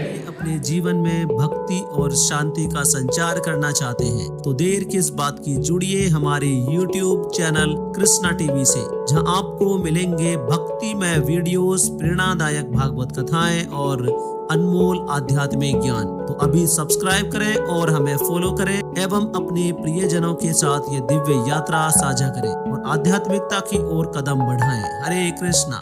शांति का संचार करना चाहते हैं तो देर किस बात की, जुड़िए हमारे YouTube चैनल कृष्णा टीवी से, जहां आपको मिलेंगे भक्तिमय वीडियोस, प्रेरणादायक भागवत कथाएं और अनमोल आध्यात्मिक ज्ञान। तो अभी सब्सक्राइब करें और हमें फॉलो करें एवं अपने प्रियजनों के साथ ये दिव्य यात्रा साझा करें और आध्यात्मिकता की ओर कदम बढ़ाएं। हरे कृष्णा।